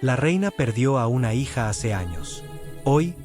La reina perdió a una hija hace años. Hoy,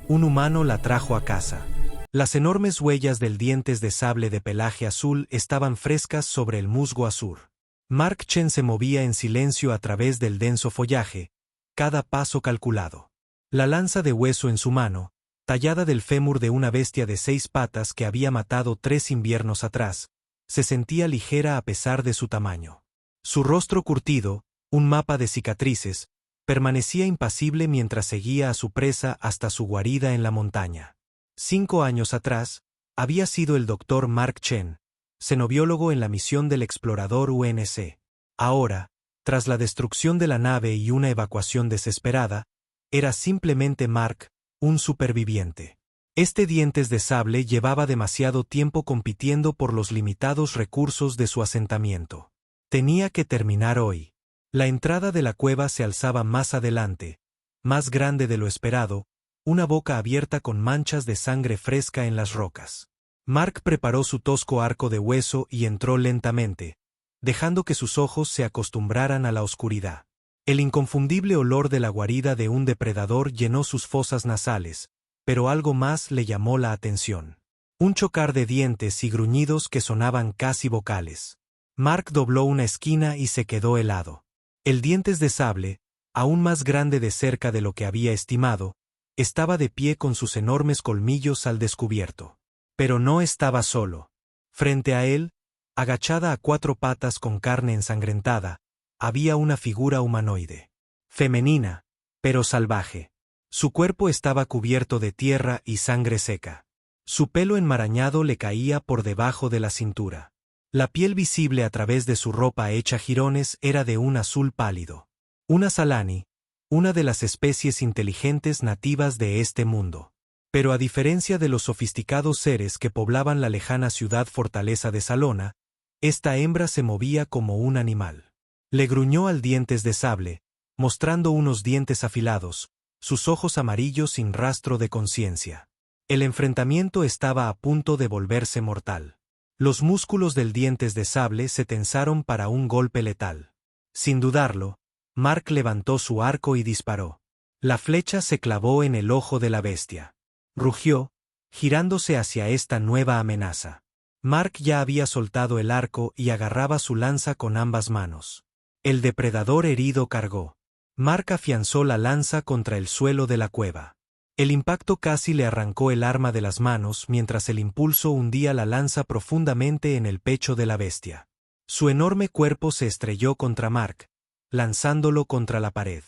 un humano la trajo a casa. Las enormes huellas del dientes de sable de pelaje azul estaban frescas sobre el musgo azur. Mark Chen se movía en silencio a través del denso follaje, cada paso calculado. La lanza de hueso en su mano, tallada del fémur de una bestia de 6 patas que había matado 3 inviernos atrás, se sentía ligera a pesar de su tamaño. Su rostro curtido, un mapa de cicatrices, permanecía impasible mientras seguía a su presa hasta su guarida en la montaña. 5 años atrás, había sido el Dr. Mark Chen, cenobiólogo en la misión del explorador UNC. Ahora, tras la destrucción de la nave y una evacuación desesperada, era simplemente Mark, un superviviente. Este dientes de sable llevaba demasiado tiempo compitiendo por los limitados recursos de su asentamiento. Tenía que terminar hoy. La entrada de la cueva se alzaba más adelante, más grande de lo esperado, una boca abierta con manchas de sangre fresca en las rocas. Mark preparó su tosco arco de hueso y entró lentamente, dejando que sus ojos se acostumbraran a la oscuridad. El inconfundible olor de la guarida de un depredador llenó sus fosas nasales, pero algo más le llamó la atención. Un chocar de dientes y gruñidos que sonaban casi vocales. Mark dobló una esquina y se quedó helado. El dientes de sable, aún más grande de cerca de lo que había estimado, estaba de pie con sus enormes colmillos al descubierto. Pero no estaba solo. Frente a él, agachada a 4 patas con carne ensangrentada, había una figura humanoide. Femenina, pero salvaje. Su cuerpo estaba cubierto de tierra y sangre seca. Su pelo enmarañado le caía por debajo de la cintura. La piel visible a través de su ropa hecha jirones era de un azul pálido. Una Salani, una de las especies inteligentes nativas de este mundo. Pero a diferencia de los sofisticados seres que poblaban la lejana ciudad-fortaleza de Salona, esta hembra se movía como un animal. Le gruñó al dientes de sable, mostrando unos dientes afilados, sus ojos amarillos sin rastro de conciencia. El enfrentamiento estaba a punto de volverse mortal. Los músculos del dientes de sable se tensaron para un golpe letal. Sin dudarlo, Mark levantó su arco y disparó. La flecha se clavó en el ojo de la bestia. Rugió, girándose hacia esta nueva amenaza. Mark ya había soltado el arco y agarraba su lanza con ambas manos. El depredador herido cargó. Mark afianzó la lanza contra el suelo de la cueva. El impacto casi le arrancó el arma de las manos mientras el impulso hundía la lanza profundamente en el pecho de la bestia. Su enorme cuerpo se estrelló contra Mark, lanzándolo contra la pared.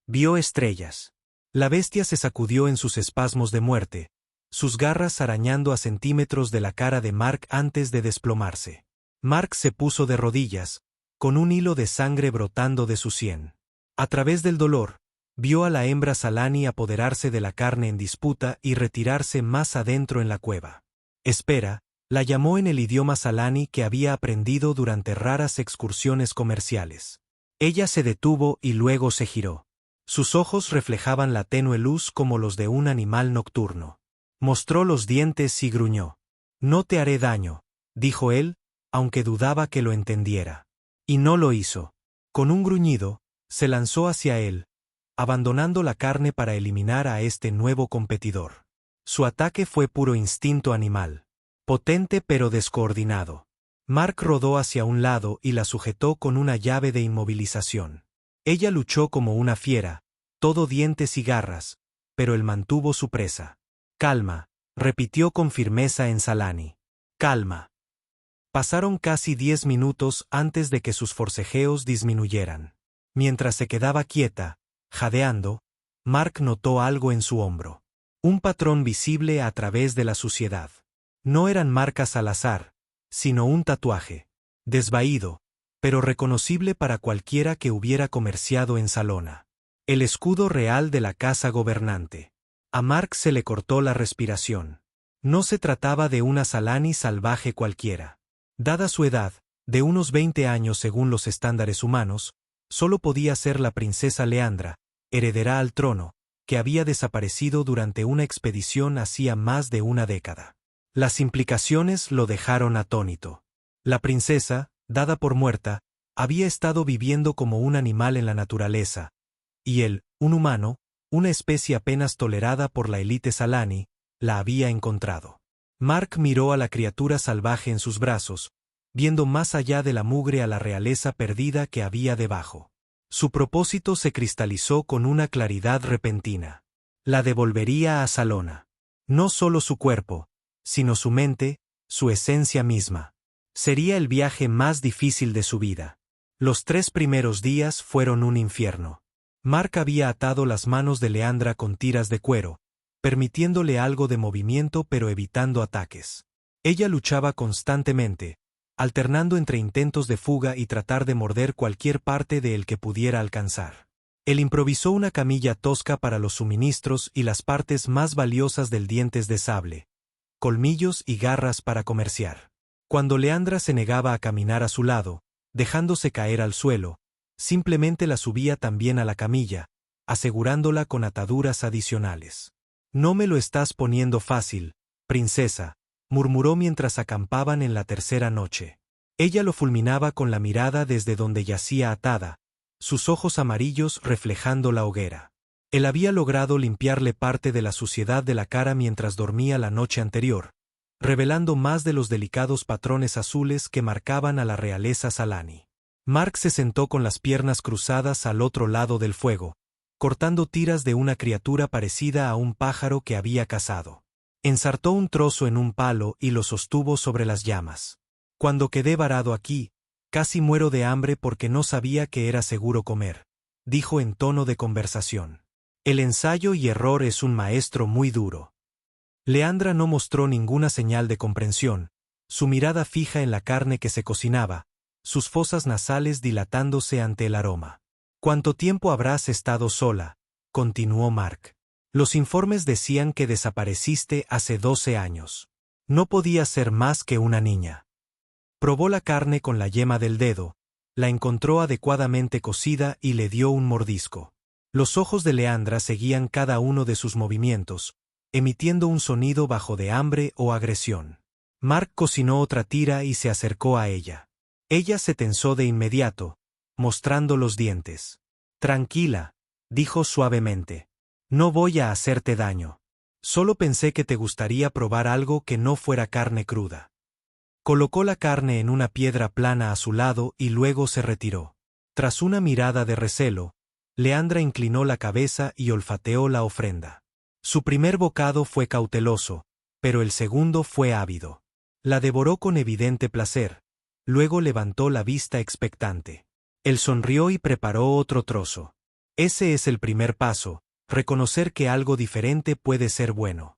Vio estrellas. La bestia se sacudió en sus espasmos de muerte, sus garras arañando a centímetros de la cara de Mark antes de desplomarse. Mark se puso de rodillas, con un hilo de sangre brotando de su sien. A través del dolor, vio a la hembra Salani apoderarse de la carne en disputa y retirarse más adentro en la cueva. Espera, la llamó en el idioma Salani que había aprendido durante raras excursiones comerciales. Ella se detuvo y luego se giró. Sus ojos reflejaban la tenue luz como los de un animal nocturno. Mostró los dientes y gruñó. «No te haré daño», dijo él, aunque dudaba que lo entendiera. Y no lo hizo. Con un gruñido, se lanzó hacia él, abandonando la carne para eliminar a este nuevo competidor. Su ataque fue puro instinto animal. Potente pero descoordinado. Mark rodó hacia un lado y la sujetó con una llave de inmovilización. Ella luchó como una fiera, todo dientes y garras, pero él mantuvo su presa. «Calma», repitió con firmeza en Salani. «Calma». Pasaron casi 10 minutos antes de que sus forcejeos disminuyeran. Mientras se quedaba quieta, jadeando, Mark notó algo en su hombro. Un patrón visible a través de la suciedad. No eran marcas al azar, sino un tatuaje. Desvaído, pero reconocible para cualquiera que hubiera comerciado en Salona. El escudo real de la casa gobernante. A Mark se le cortó la respiración. No se trataba de una Salani salvaje cualquiera. Dada su edad, de unos 20 años según los estándares humanos, solo podía ser la princesa Leandra, heredera al trono, que había desaparecido durante una expedición hacía más de una década. Las implicaciones lo dejaron atónito. La princesa, dada por muerta, había estado viviendo como un animal en la naturaleza, y él, un humano, una especie apenas tolerada por la élite Salani, la había encontrado. Mark miró a la criatura salvaje en sus brazos, viendo más allá de la mugre a la realeza perdida que había debajo. Su propósito se cristalizó con una claridad repentina. La devolvería a Salona. No solo su cuerpo, sino su mente, su esencia misma. Sería el viaje más difícil de su vida. Los 3 primeros días fueron un infierno. Mark había atado las manos de Leandra con tiras de cuero, permitiéndole algo de movimiento pero evitando ataques. Ella luchaba constantemente, alternando entre intentos de fuga y tratar de morder cualquier parte de él que pudiera alcanzar. Él improvisó una camilla tosca para los suministros y las partes más valiosas del dientes de sable, colmillos y garras para comerciar. Cuando Leandra se negaba a caminar a su lado, dejándose caer al suelo, simplemente la subía también a la camilla, asegurándola con ataduras adicionales. «No me lo estás poniendo fácil, princesa», murmuró mientras acampaban en la tercera noche. Ella lo fulminaba con la mirada desde donde yacía atada, sus ojos amarillos reflejando la hoguera. Él había logrado limpiarle parte de la suciedad de la cara mientras dormía la noche anterior, revelando más de los delicados patrones azules que marcaban a la realeza Salani. Mark se sentó con las piernas cruzadas al otro lado del fuego, cortando tiras de una criatura parecida a un pájaro que había cazado. Ensartó un trozo en un palo y lo sostuvo sobre las llamas. «Cuando quedé varado aquí, casi muero de hambre porque no sabía que era seguro comer», dijo en tono de conversación. «El ensayo y error es un maestro muy duro». Leandra no mostró ninguna señal de comprensión, su mirada fija en la carne que se cocinaba, sus fosas nasales dilatándose ante el aroma. «¿Cuánto tiempo habrás estado sola?», continuó Mark. «Los informes decían que desapareciste hace 12 años. No podías ser más que una niña». Probó la carne con la yema del dedo, la encontró adecuadamente cocida y le dio un mordisco. Los ojos de Leandra seguían cada uno de sus movimientos, emitiendo un sonido bajo de hambre o agresión. Mark cocinó otra tira y se acercó a ella. Ella se tensó de inmediato, mostrando los dientes. «Tranquila», dijo suavemente. «No voy a hacerte daño. Solo pensé que te gustaría probar algo que no fuera carne cruda». Colocó la carne en una piedra plana a su lado y luego se retiró. Tras una mirada de recelo, Leandra inclinó la cabeza y olfateó la ofrenda. Su primer bocado fue cauteloso, pero el segundo fue ávido. La devoró con evidente placer, luego levantó la vista expectante. Él sonrió y preparó otro trozo. Ese es el primer paso, reconocer que algo diferente puede ser bueno.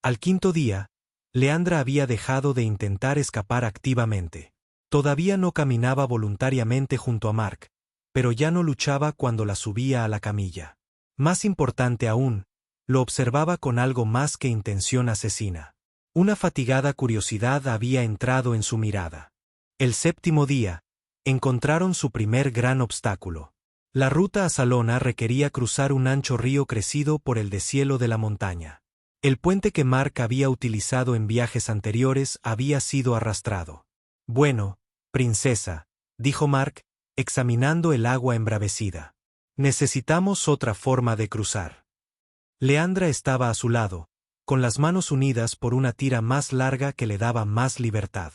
Al quinto día, Leandra había dejado de intentar escapar activamente. Todavía no caminaba voluntariamente junto a Mark, pero ya no luchaba cuando la subía a la camilla. Más importante aún, lo observaba con algo más que intención asesina. Una fatigada curiosidad había entrado en su mirada. El séptimo día, encontraron su primer gran obstáculo. La ruta a Salona requería cruzar un ancho río crecido por el deshielo de la montaña. El puente que Mark había utilizado en viajes anteriores había sido arrastrado. «Bueno, princesa», dijo Mark, examinando el agua embravecida. «Necesitamos otra forma de cruzar». Leandra estaba a su lado, con las manos unidas por una tira más larga que le daba más libertad.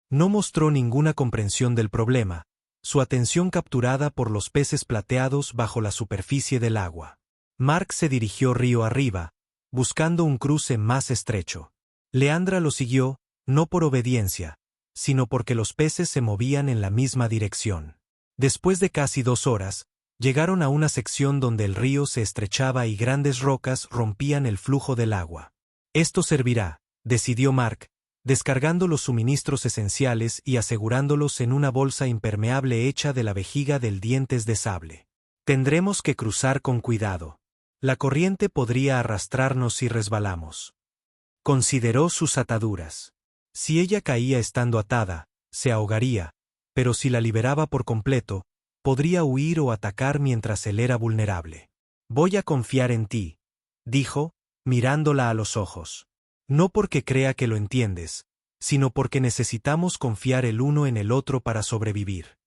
No mostró ninguna comprensión del problema, su atención capturada por los peces plateados bajo la superficie del agua. Mark se dirigió río arriba, buscando un cruce más estrecho. Leandra lo siguió, no por obediencia, sino porque los peces se movían en la misma dirección. Después de casi 2 horas, llegaron a una sección donde el río se estrechaba y grandes rocas rompían el flujo del agua. «Esto servirá», decidió Mark, descargando los suministros esenciales y asegurándolos en una bolsa impermeable hecha de la vejiga del dientes de sable. «Tendremos que cruzar con cuidado. La corriente podría arrastrarnos si resbalamos». Consideró sus ataduras. Si ella caía estando atada, se ahogaría, pero si la liberaba por completo, podría huir o atacar mientras él era vulnerable. «Voy a confiar en ti», dijo, mirándola a los ojos. «No porque crea que lo entiendes, sino porque necesitamos confiar el uno en el otro para sobrevivir».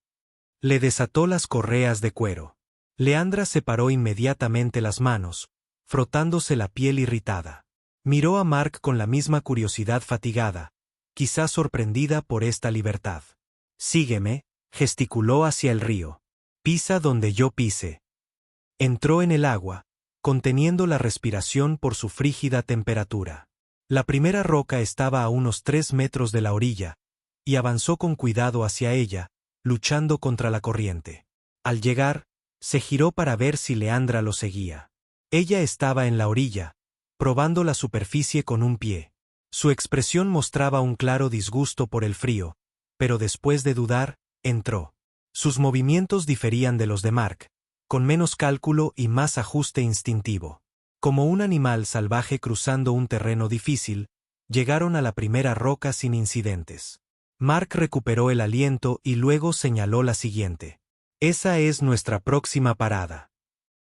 Le desató las correas de cuero. Leandra separó inmediatamente las manos, frotándose la piel irritada. Miró a Mark con la misma curiosidad fatigada, quizás sorprendida por esta libertad. «Sígueme», gesticuló hacia el río. «Pisa donde yo pise». Entró en el agua, conteniendo la respiración por su frígida temperatura. La primera roca estaba a unos 3 metros de la orilla, y avanzó con cuidado hacia ella, luchando contra la corriente. Al llegar, se giró para ver si Leandra lo seguía. Ella estaba en la orilla, probando la superficie con un pie. Su expresión mostraba un claro disgusto por el frío, pero después de dudar, entró. Sus movimientos diferían de los de Mark, con menos cálculo y más ajuste instintivo. Como un animal salvaje cruzando un terreno difícil, llegaron a la primera roca sin incidentes. Mark recuperó el aliento y luego señaló la siguiente. «Esa es nuestra próxima parada».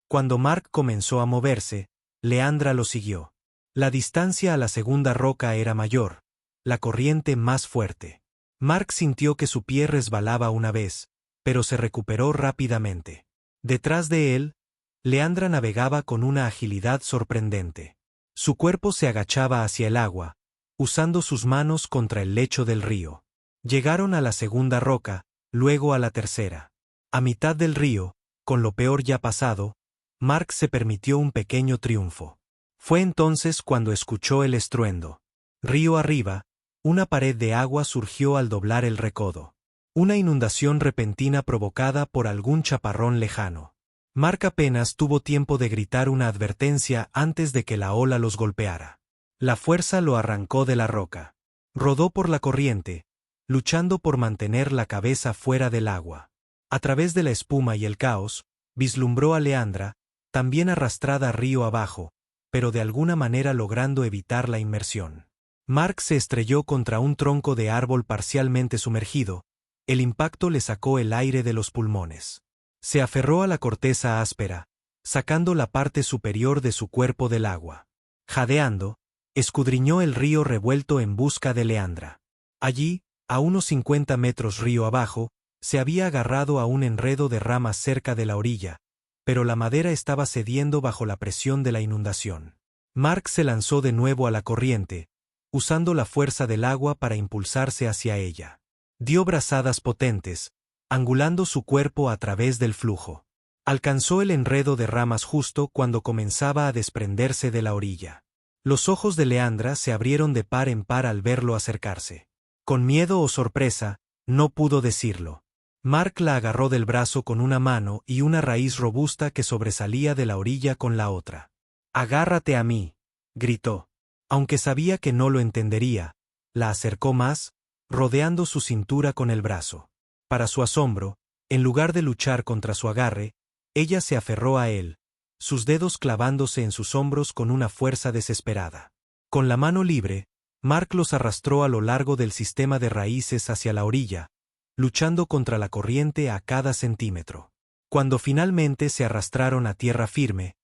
Cuando Mark comenzó a moverse, Leandra lo siguió. La distancia a la segunda roca era mayor, la corriente más fuerte. Mark sintió que su pie resbalaba una vez, pero se recuperó rápidamente. Detrás de él, Leandra navegaba con una agilidad sorprendente. Su cuerpo se agachaba hacia el agua, usando sus manos contra el lecho del río. Llegaron a la segunda roca, luego a la tercera. A mitad del río, con lo peor ya pasado, Mark se permitió un pequeño triunfo. Fue entonces cuando escuchó el estruendo. Río arriba, una pared de agua surgió al doblar el recodo. Una inundación repentina provocada por algún chaparrón lejano. Mark apenas tuvo tiempo de gritar una advertencia antes de que la ola los golpeara. La fuerza lo arrancó de la roca. Rodó por la corriente, luchando por mantener la cabeza fuera del agua. A través de la espuma y el caos, vislumbró a Leandra, también arrastrada río abajo, pero de alguna manera logrando evitar la inmersión. Mark se estrelló contra un tronco de árbol parcialmente sumergido. El impacto le sacó el aire de los pulmones. Se aferró a la corteza áspera, sacando la parte superior de su cuerpo del agua. Jadeando, escudriñó el río revuelto en busca de Leandra. Allí, a unos 50 metros río abajo, se había agarrado a un enredo de ramas cerca de la orilla, pero la madera estaba cediendo bajo la presión de la inundación. Mark se lanzó de nuevo a la corriente, usando la fuerza del agua para impulsarse hacia ella. Dio brazadas potentes, angulando su cuerpo a través del flujo. Alcanzó el enredo de ramas justo cuando comenzaba a desprenderse de la orilla. Los ojos de Leandra se abrieron de par en par al verlo acercarse. Con miedo o sorpresa, no pudo decirlo. Mark la agarró del brazo con una mano y una raíz robusta que sobresalía de la orilla con la otra. «Agárrate a mí», gritó. Aunque sabía que no lo entendería, la acercó más, rodeando su cintura con el brazo. Para su asombro, en lugar de luchar contra su agarre, ella se aferró a él, sus dedos clavándose en sus hombros con una fuerza desesperada. Con la mano libre, Mark los arrastró a lo largo del sistema de raíces hacia la orilla, luchando contra la corriente a cada centímetro. Cuando finalmente se arrastraron a tierra firme,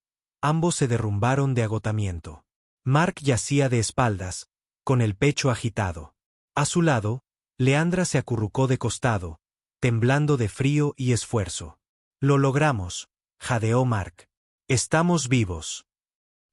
ambos se derrumbaron de agotamiento. Mark yacía de espaldas, con el pecho agitado. A su lado, Leandra se acurrucó de costado, temblando de frío y esfuerzo. «Lo logramos», jadeó Mark. «Estamos vivos».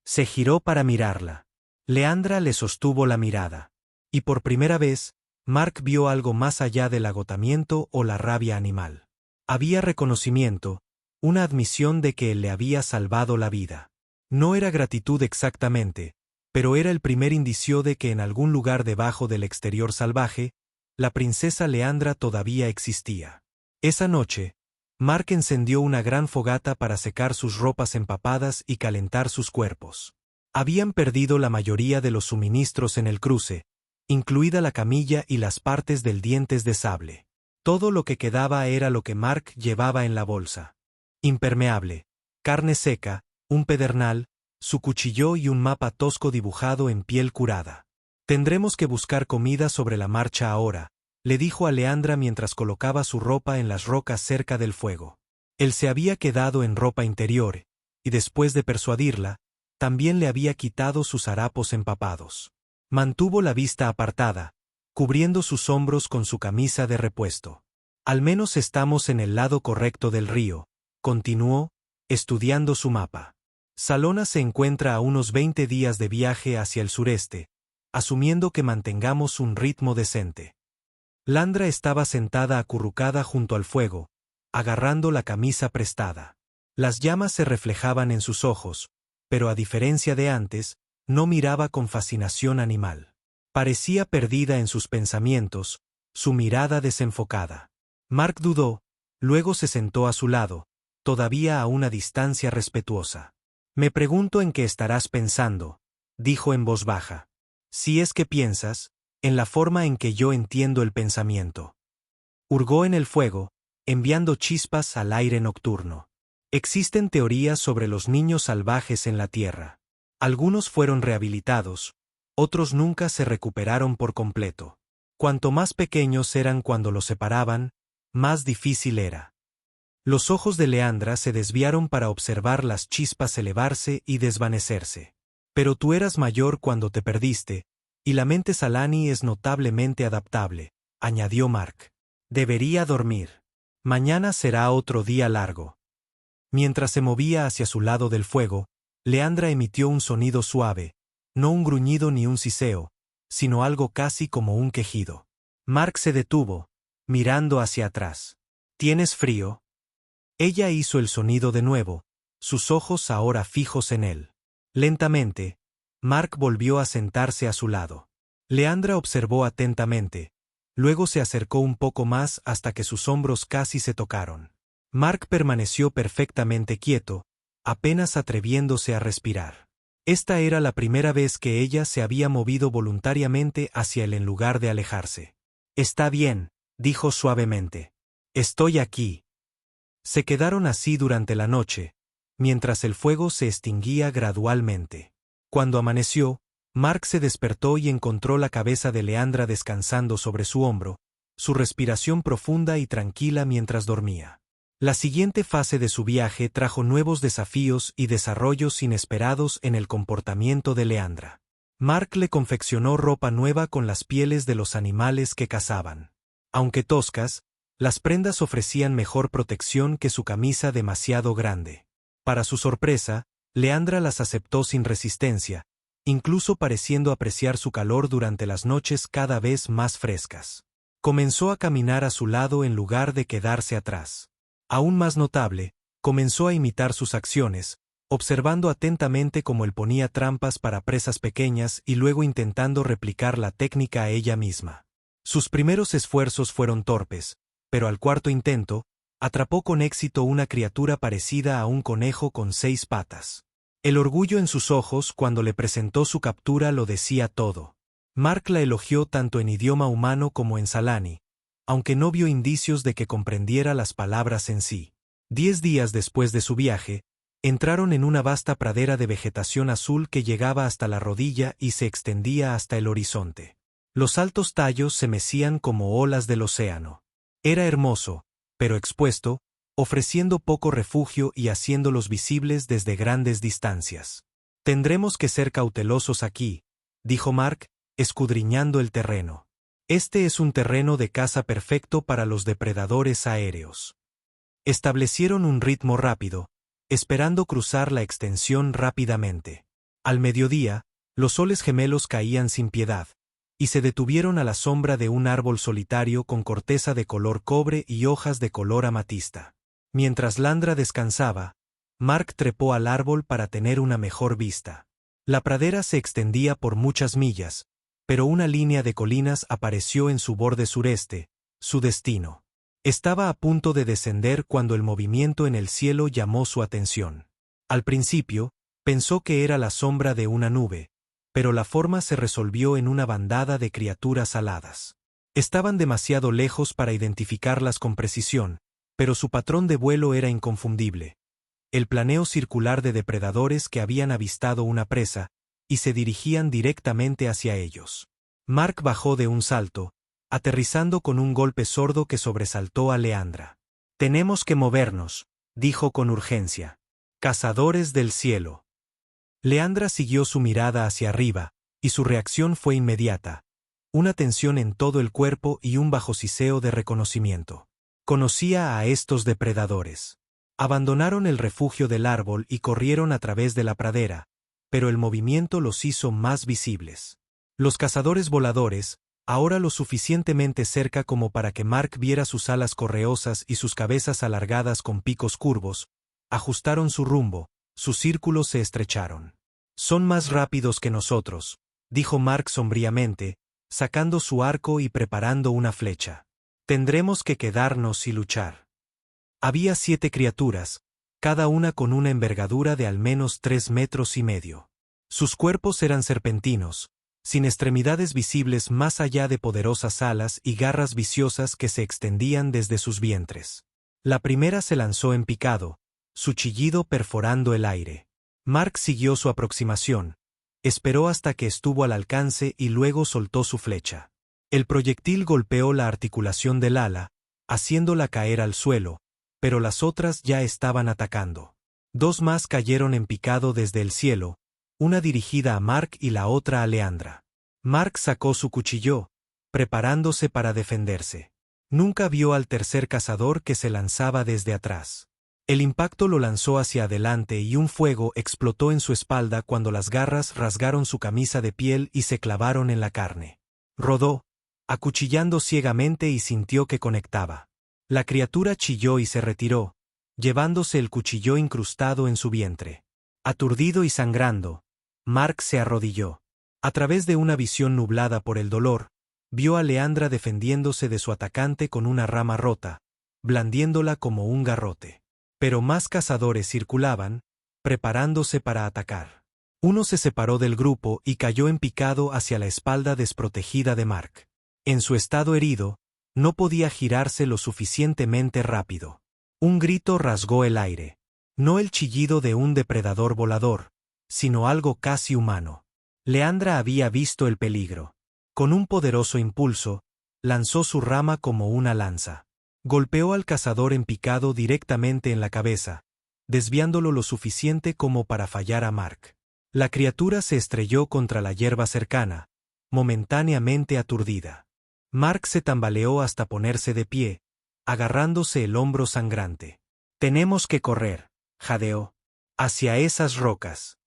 Se giró para mirarla. Leandra le sostuvo la mirada. Y por primera vez, Mark vio algo más allá del agotamiento o la rabia animal. Había reconocimiento, una admisión de que él le había salvado la vida. No era gratitud exactamente, pero era el primer indicio de que en algún lugar debajo del exterior salvaje, la princesa Leandra todavía existía. Esa noche, Mark encendió una gran fogata para secar sus ropas empapadas y calentar sus cuerpos. Habían perdido la mayoría de los suministros en el cruce, incluida la camilla y las partes del dientes de sable. Todo lo que quedaba era lo que Mark llevaba en la bolsa. Impermeable, carne seca, un pedernal, su cuchillo y un mapa tosco dibujado en piel curada. «Tendremos que buscar comida sobre la marcha ahora», le dijo a Leandra mientras colocaba su ropa en las rocas cerca del fuego. Él se había quedado en ropa interior, y después de persuadirla, también le había quitado sus harapos empapados. Mantuvo la vista apartada, cubriendo sus hombros con su camisa de repuesto. «Al menos estamos en el lado correcto del río», continuó, estudiando su mapa. Salona se encuentra a unos 20 días de viaje hacia el sureste, asumiendo que mantengamos un ritmo decente. Landra estaba sentada acurrucada junto al fuego, agarrando la camisa prestada. Las llamas se reflejaban en sus ojos, pero a diferencia de antes, no miraba con fascinación animal. Parecía perdida en sus pensamientos, su mirada desenfocada. Mark dudó, luego se sentó a su lado, todavía a una distancia respetuosa. «Me pregunto en qué estarás pensando», dijo en voz baja. «Si es que piensas, en la forma en que yo entiendo el pensamiento». Hurgó en el fuego, enviando chispas al aire nocturno. Existen teorías sobre los niños salvajes en la Tierra. Algunos fueron rehabilitados, otros nunca se recuperaron por completo. Cuanto más pequeños eran cuando los separaban, más difícil era. Los ojos de Leandra se desviaron para observar las chispas elevarse y desvanecerse. «Pero tú eras mayor cuando te perdiste, y la mente Salani es notablemente adaptable», añadió Mark. «Debería dormir. Mañana será otro día largo». Mientras se movía hacia su lado del fuego, Leandra emitió un sonido suave, no un gruñido ni un siseo, sino algo casi como un quejido. Mark se detuvo, mirando hacia atrás. «¿Tienes frío?» Ella hizo el sonido de nuevo, sus ojos ahora fijos en él. Lentamente, Mark volvió a sentarse a su lado. Leandra observó atentamente, luego se acercó un poco más hasta que sus hombros casi se tocaron. Mark permaneció perfectamente quieto, apenas atreviéndose a respirar. Esta era la primera vez que ella se había movido voluntariamente hacia él en lugar de alejarse. «Está bien», dijo suavemente. «Estoy aquí». Se quedaron así durante la noche, mientras el fuego se extinguía gradualmente. Cuando amaneció, Mark se despertó y encontró la cabeza de Leandra descansando sobre su hombro, su respiración profunda y tranquila mientras dormía. La siguiente fase de su viaje trajo nuevos desafíos y desarrollos inesperados en el comportamiento de Leandra. Mark le confeccionó ropa nueva con las pieles de los animales que cazaban. Aunque toscas, las prendas ofrecían mejor protección que su camisa demasiado grande. Para su sorpresa, Leandra las aceptó sin resistencia, incluso pareciendo apreciar su calor durante las noches cada vez más frescas. Comenzó a caminar a su lado en lugar de quedarse atrás. Aún más notable, comenzó a imitar sus acciones, observando atentamente cómo él ponía trampas para presas pequeñas y luego intentando replicar la técnica a ella misma. Sus primeros esfuerzos fueron torpes, pero al cuarto intento, atrapó con éxito una criatura parecida a un conejo con 6 patas. El orgullo en sus ojos cuando le presentó su captura lo decía todo. Mark la elogió tanto en idioma humano como en Salani, aunque no vio indicios de que comprendiera las palabras en sí. 10 días después de su viaje, entraron en una vasta pradera de vegetación azul que llegaba hasta la rodilla y se extendía hasta el horizonte. Los altos tallos se mecían como olas del océano. Era hermoso, pero expuesto, ofreciendo poco refugio y haciéndolos visibles desde grandes distancias. «Tendremos que ser cautelosos aquí», dijo Mark, escudriñando el terreno. «Este es un terreno de caza perfecto para los depredadores aéreos». Establecieron un ritmo rápido, esperando cruzar la extensión rápidamente. Al mediodía, los soles gemelos caían sin piedad, y se detuvieron a la sombra de un árbol solitario con corteza de color cobre y hojas de color amatista. Mientras Leandra descansaba, Mark trepó al árbol para tener una mejor vista. La pradera se extendía por muchas millas, pero una línea de colinas apareció en su borde sureste, su destino. Estaba a punto de descender cuando el movimiento en el cielo llamó su atención. Al principio, pensó que era la sombra de una nube, pero la forma se resolvió en una bandada de criaturas aladas. Estaban demasiado lejos para identificarlas con precisión, pero su patrón de vuelo era inconfundible. El planeo circular de depredadores que habían avistado una presa, y se dirigían directamente hacia ellos. Mark bajó de un salto, aterrizando con un golpe sordo que sobresaltó a Leandra. «Tenemos que movernos», dijo con urgencia. «Cazadores del cielo». Leandra siguió su mirada hacia arriba, y su reacción fue inmediata. Una tensión en todo el cuerpo y un bajo siseo de reconocimiento. Conocía a estos depredadores. Abandonaron el refugio del árbol y corrieron a través de la pradera, pero el movimiento los hizo más visibles. Los cazadores voladores, ahora lo suficientemente cerca como para que Mark viera sus alas correosas y sus cabezas alargadas con picos curvos, ajustaron su rumbo, sus círculos se estrecharon. «Son más rápidos que nosotros», dijo Mark sombríamente, sacando su arco y preparando una flecha. «Tendremos que quedarnos y luchar». Había 7 criaturas, cada una con una envergadura de al menos 3,5 metros. Sus cuerpos eran serpentinos, sin extremidades visibles más allá de poderosas alas y garras viciosas que se extendían desde sus vientres. La primera se lanzó en picado, su chillido perforando el aire. Mark siguió su aproximación, esperó hasta que estuvo al alcance y luego soltó su flecha. El proyectil golpeó la articulación del ala, haciéndola caer al suelo, pero las otras ya estaban atacando. 2 más cayeron en picado desde el cielo, una dirigida a Mark y la otra a Leandra. Mark sacó su cuchillo, preparándose para defenderse. Nunca vio al tercer cazador que se lanzaba desde atrás. El impacto lo lanzó hacia adelante y un fuego explotó en su espalda cuando las garras rasgaron su camisa de piel y se clavaron en la carne. Rodó, acuchillando ciegamente y sintió que conectaba. La criatura chilló y se retiró, llevándose el cuchillo incrustado en su vientre. Aturdido y sangrando, Mark se arrodilló. A través de una visión nublada por el dolor, vio a Leandra defendiéndose de su atacante con una rama rota, blandiéndola como un garrote. Pero más cazadores circulaban, preparándose para atacar. Uno se separó del grupo y cayó en picado hacia la espalda desprotegida de Mark. En su estado herido, no podía girarse lo suficientemente rápido. Un grito rasgó el aire. No el chillido de un depredador volador, sino algo casi humano. Leandra había visto el peligro. Con un poderoso impulso, lanzó su rama como una lanza. Golpeó al cazador en picado directamente en la cabeza, desviándolo lo suficiente como para fallar a Mark. La criatura se estrelló contra la hierba cercana, momentáneamente aturdida. Mark se tambaleó hasta ponerse de pie, agarrándose el hombro sangrante. «Tenemos que correr», jadeó. «Hacia esas rocas».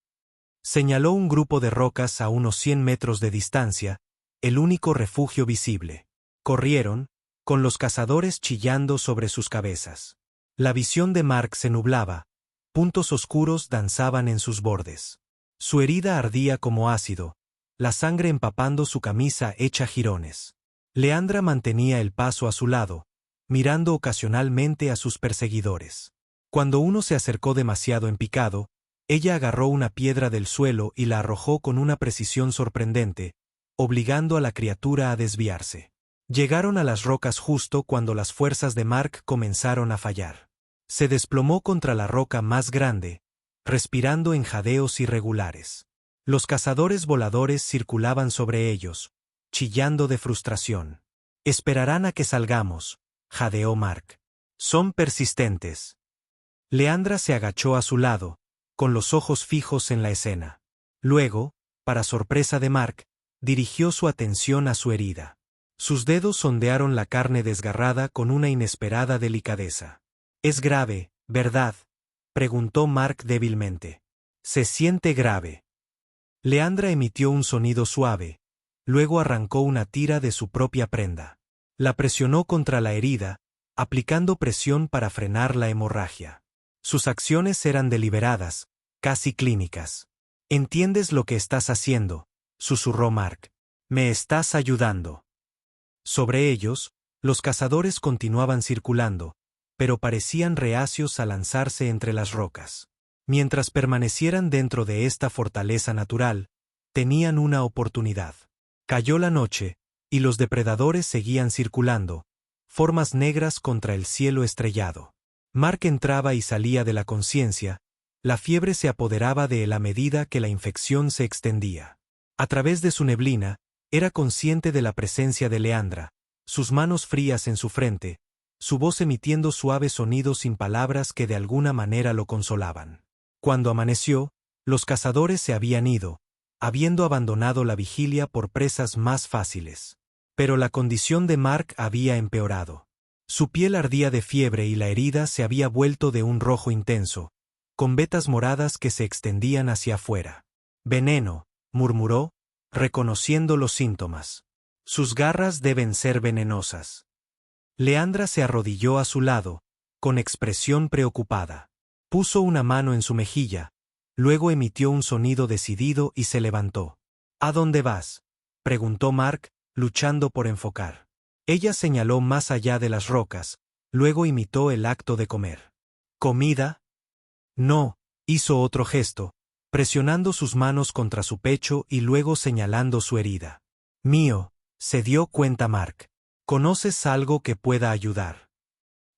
Señaló un grupo de rocas a unos 100 metros de distancia, el único refugio visible. Corrieron, con los cazadores chillando sobre sus cabezas. La visión de Mark se nublaba, puntos oscuros danzaban en sus bordes. Su herida ardía como ácido, la sangre empapando su camisa hecha jirones. Leandra mantenía el paso a su lado, mirando ocasionalmente a sus perseguidores. Cuando uno se acercó demasiado en picado, ella agarró una piedra del suelo y la arrojó con una precisión sorprendente, obligando a la criatura a desviarse. Llegaron a las rocas justo cuando las fuerzas de Mark comenzaron a fallar. Se desplomó contra la roca más grande, respirando en jadeos irregulares. Los cazadores voladores circulaban sobre ellos, chillando de frustración. «Esperarán a que salgamos», jadeó Mark. «Son persistentes». Leandra se agachó a su lado, con los ojos fijos en la escena. Luego, para sorpresa de Mark, dirigió su atención a su herida. Sus dedos sondearon la carne desgarrada con una inesperada delicadeza. «Es grave, ¿verdad?», preguntó Mark débilmente. «Se siente grave». Leandra emitió un sonido suave, luego arrancó una tira de su propia prenda. La presionó contra la herida, aplicando presión para frenar la hemorragia. Sus acciones eran deliberadas, casi clínicas. «¿Entiendes lo que estás haciendo?», susurró Mark. «Me estás ayudando». Sobre ellos, los cazadores continuaban circulando, pero parecían reacios a lanzarse entre las rocas. Mientras permanecieran dentro de esta fortaleza natural, tenían una oportunidad. Cayó la noche, y los depredadores seguían circulando, formas negras contra el cielo estrellado. Mark entraba y salía de la conciencia, la fiebre se apoderaba de él a medida que la infección se extendía. A través de su neblina, era consciente de la presencia de Leandra, sus manos frías en su frente, su voz emitiendo suaves sonidos sin palabras que de alguna manera lo consolaban. Cuando amaneció, los cazadores se habían ido, habiendo abandonado la vigilia por presas más fáciles. Pero la condición de Mark había empeorado. Su piel ardía de fiebre y la herida se había vuelto de un rojo intenso, con vetas moradas que se extendían hacia afuera. «Veneno», murmuró, reconociendo los síntomas. «Sus garras deben ser venenosas». Leandra se arrodilló a su lado, con expresión preocupada. Puso una mano en su mejilla, luego emitió un sonido decidido y se levantó. «¿A dónde vas?», preguntó Mark, luchando por enfocar. Ella señaló más allá de las rocas, luego imitó el acto de comer. «¿Comida?». «No», hizo otro gesto, presionando sus manos contra su pecho y luego señalando su herida. «Mío», se dio cuenta Mark. «¿Conoces algo que pueda ayudar?».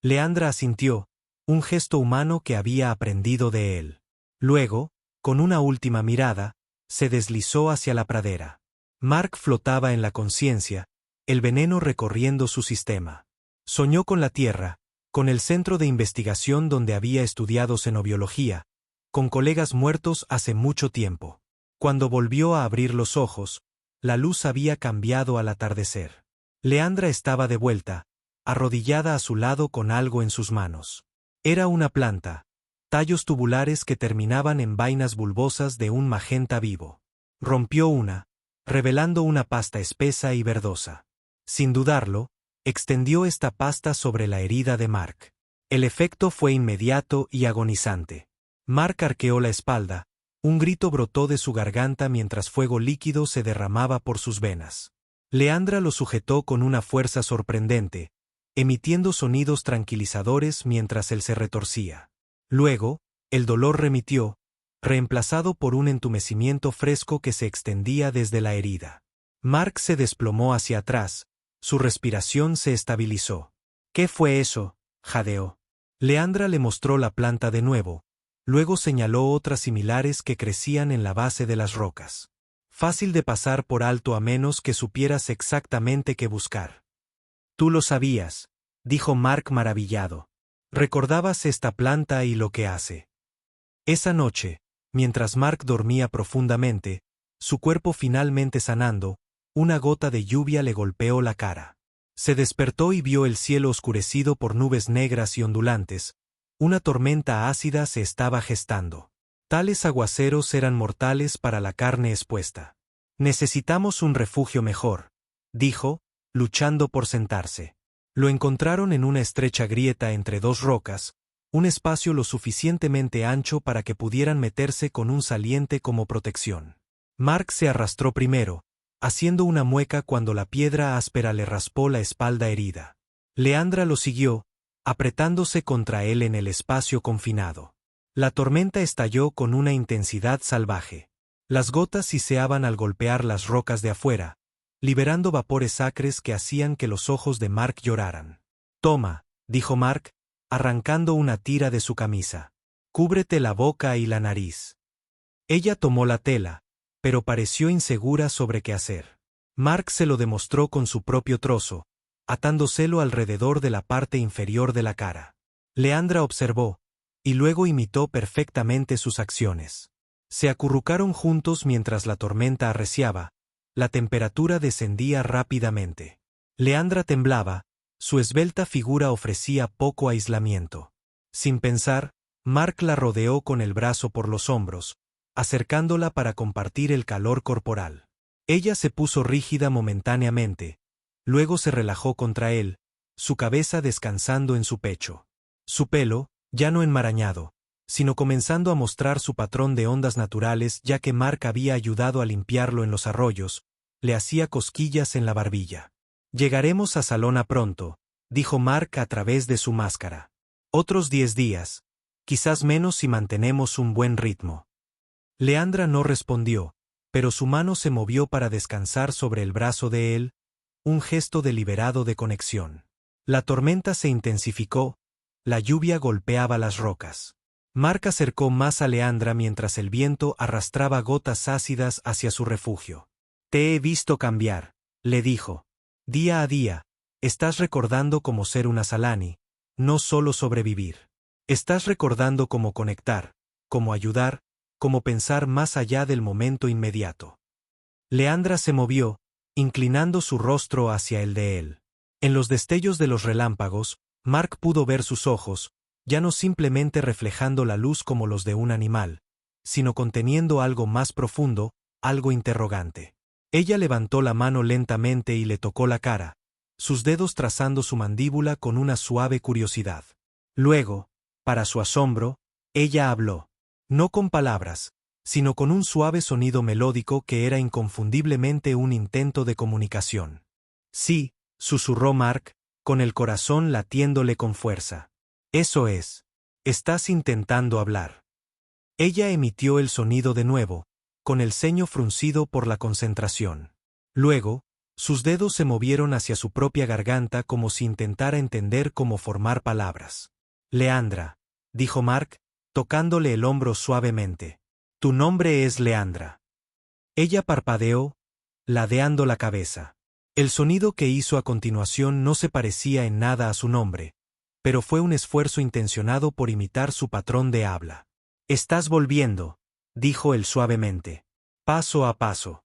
Leandra asintió, un gesto humano que había aprendido de él. Luego, con una última mirada, se deslizó hacia la pradera. Mark flotaba en la conciencia, el veneno recorriendo su sistema. Soñó con la Tierra, con el centro de investigación donde había estudiado xenobiología, con colegas muertos hace mucho tiempo. Cuando volvió a abrir los ojos, la luz había cambiado al atardecer. Leandra estaba de vuelta, arrodillada a su lado con algo en sus manos. Era una planta, tallos tubulares que terminaban en vainas bulbosas de un magenta vivo. Rompió una, revelando una pasta espesa y verdosa. Sin dudarlo, extendió esta pasta sobre la herida de Mark. El efecto fue inmediato y agonizante. Mark arqueó la espalda, un grito brotó de su garganta mientras fuego líquido se derramaba por sus venas. Leandra lo sujetó con una fuerza sorprendente, emitiendo sonidos tranquilizadores mientras él se retorcía. Luego, el dolor remitió, reemplazado por un entumecimiento fresco que se extendía desde la herida. Mark se desplomó hacia atrás, su respiración se estabilizó. «¿Qué fue eso?», jadeó. Leandra le mostró la planta de nuevo, luego señaló otras similares que crecían en la base de las rocas. «Fácil de pasar por alto a menos que supieras exactamente qué buscar». «Tú lo sabías», dijo Mark maravillado. «Recordabas esta planta y lo que hace». Esa noche, mientras Mark dormía profundamente, su cuerpo finalmente sanando, una gota de lluvia le golpeó la cara. Se despertó y vio el cielo oscurecido por nubes negras y ondulantes. Una tormenta ácida se estaba gestando. Tales aguaceros eran mortales para la carne expuesta. «Necesitamos un refugio mejor», dijo, luchando por sentarse. Lo encontraron en una estrecha grieta entre dos rocas, un espacio lo suficientemente ancho para que pudieran meterse con un saliente como protección. Mark se arrastró primero, haciendo una mueca cuando la piedra áspera le raspó la espalda herida. Leandra lo siguió, apretándose contra él en el espacio confinado. La tormenta estalló con una intensidad salvaje. Las gotas siseaban al golpear las rocas de afuera, liberando vapores acres que hacían que los ojos de Mark lloraran. «Toma», dijo Mark, arrancando una tira de su camisa. «Cúbrete la boca y la nariz». Ella tomó la tela, pero pareció insegura sobre qué hacer. Mark se lo demostró con su propio trozo, atándoselo alrededor de la parte inferior de la cara. Leandra observó, y luego imitó perfectamente sus acciones. Se acurrucaron juntos mientras la tormenta arreciaba, la temperatura descendía rápidamente. Leandra temblaba, su esbelta figura ofrecía poco aislamiento. Sin pensar, Mark la rodeó con el brazo por los hombros, acercándola para compartir el calor corporal. Ella se puso rígida momentáneamente, luego se relajó contra él, su cabeza descansando en su pecho. Su pelo, ya no enmarañado, sino comenzando a mostrar su patrón de ondas naturales ya que Mark había ayudado a limpiarlo en los arroyos, le hacía cosquillas en la barbilla. «Llegaremos a Salona pronto», dijo Mark a través de su máscara. «Otros 10 días, quizás menos si mantenemos un buen ritmo». Leandra no respondió, pero su mano se movió para descansar sobre el brazo de él, un gesto deliberado de conexión. La tormenta se intensificó, la lluvia golpeaba las rocas. Mark acercó más a Leandra mientras el viento arrastraba gotas ácidas hacia su refugio. «Te he visto cambiar», le dijo. «Día a día, estás recordando cómo ser una Salani, no solo sobrevivir. Estás recordando cómo conectar, cómo ayudar, cómo pensar más allá del momento inmediato». Leandra se movió, inclinando su rostro hacia el de él. En los destellos de los relámpagos, Mark pudo ver sus ojos, ya no simplemente reflejando la luz como los de un animal, sino conteniendo algo más profundo, algo interrogante. Ella levantó la mano lentamente y le tocó la cara, sus dedos trazando su mandíbula con una suave curiosidad. Luego, para su asombro, ella habló. No con palabras, sino con un suave sonido melódico que era inconfundiblemente un intento de comunicación. Sí, susurró Mark, con el corazón latiéndole con fuerza. Eso es. Estás intentando hablar. Ella emitió el sonido de nuevo, con el ceño fruncido por la concentración. Luego, sus dedos se movieron hacia su propia garganta como si intentara entender cómo formar palabras. Leandra, dijo Mark, tocándole el hombro suavemente. Tu nombre es Leandra. Ella parpadeó, ladeando la cabeza. El sonido que hizo a continuación no se parecía en nada a su nombre, pero fue un esfuerzo intencionado por imitar su patrón de habla. Estás volviendo, dijo él suavemente. Paso a paso.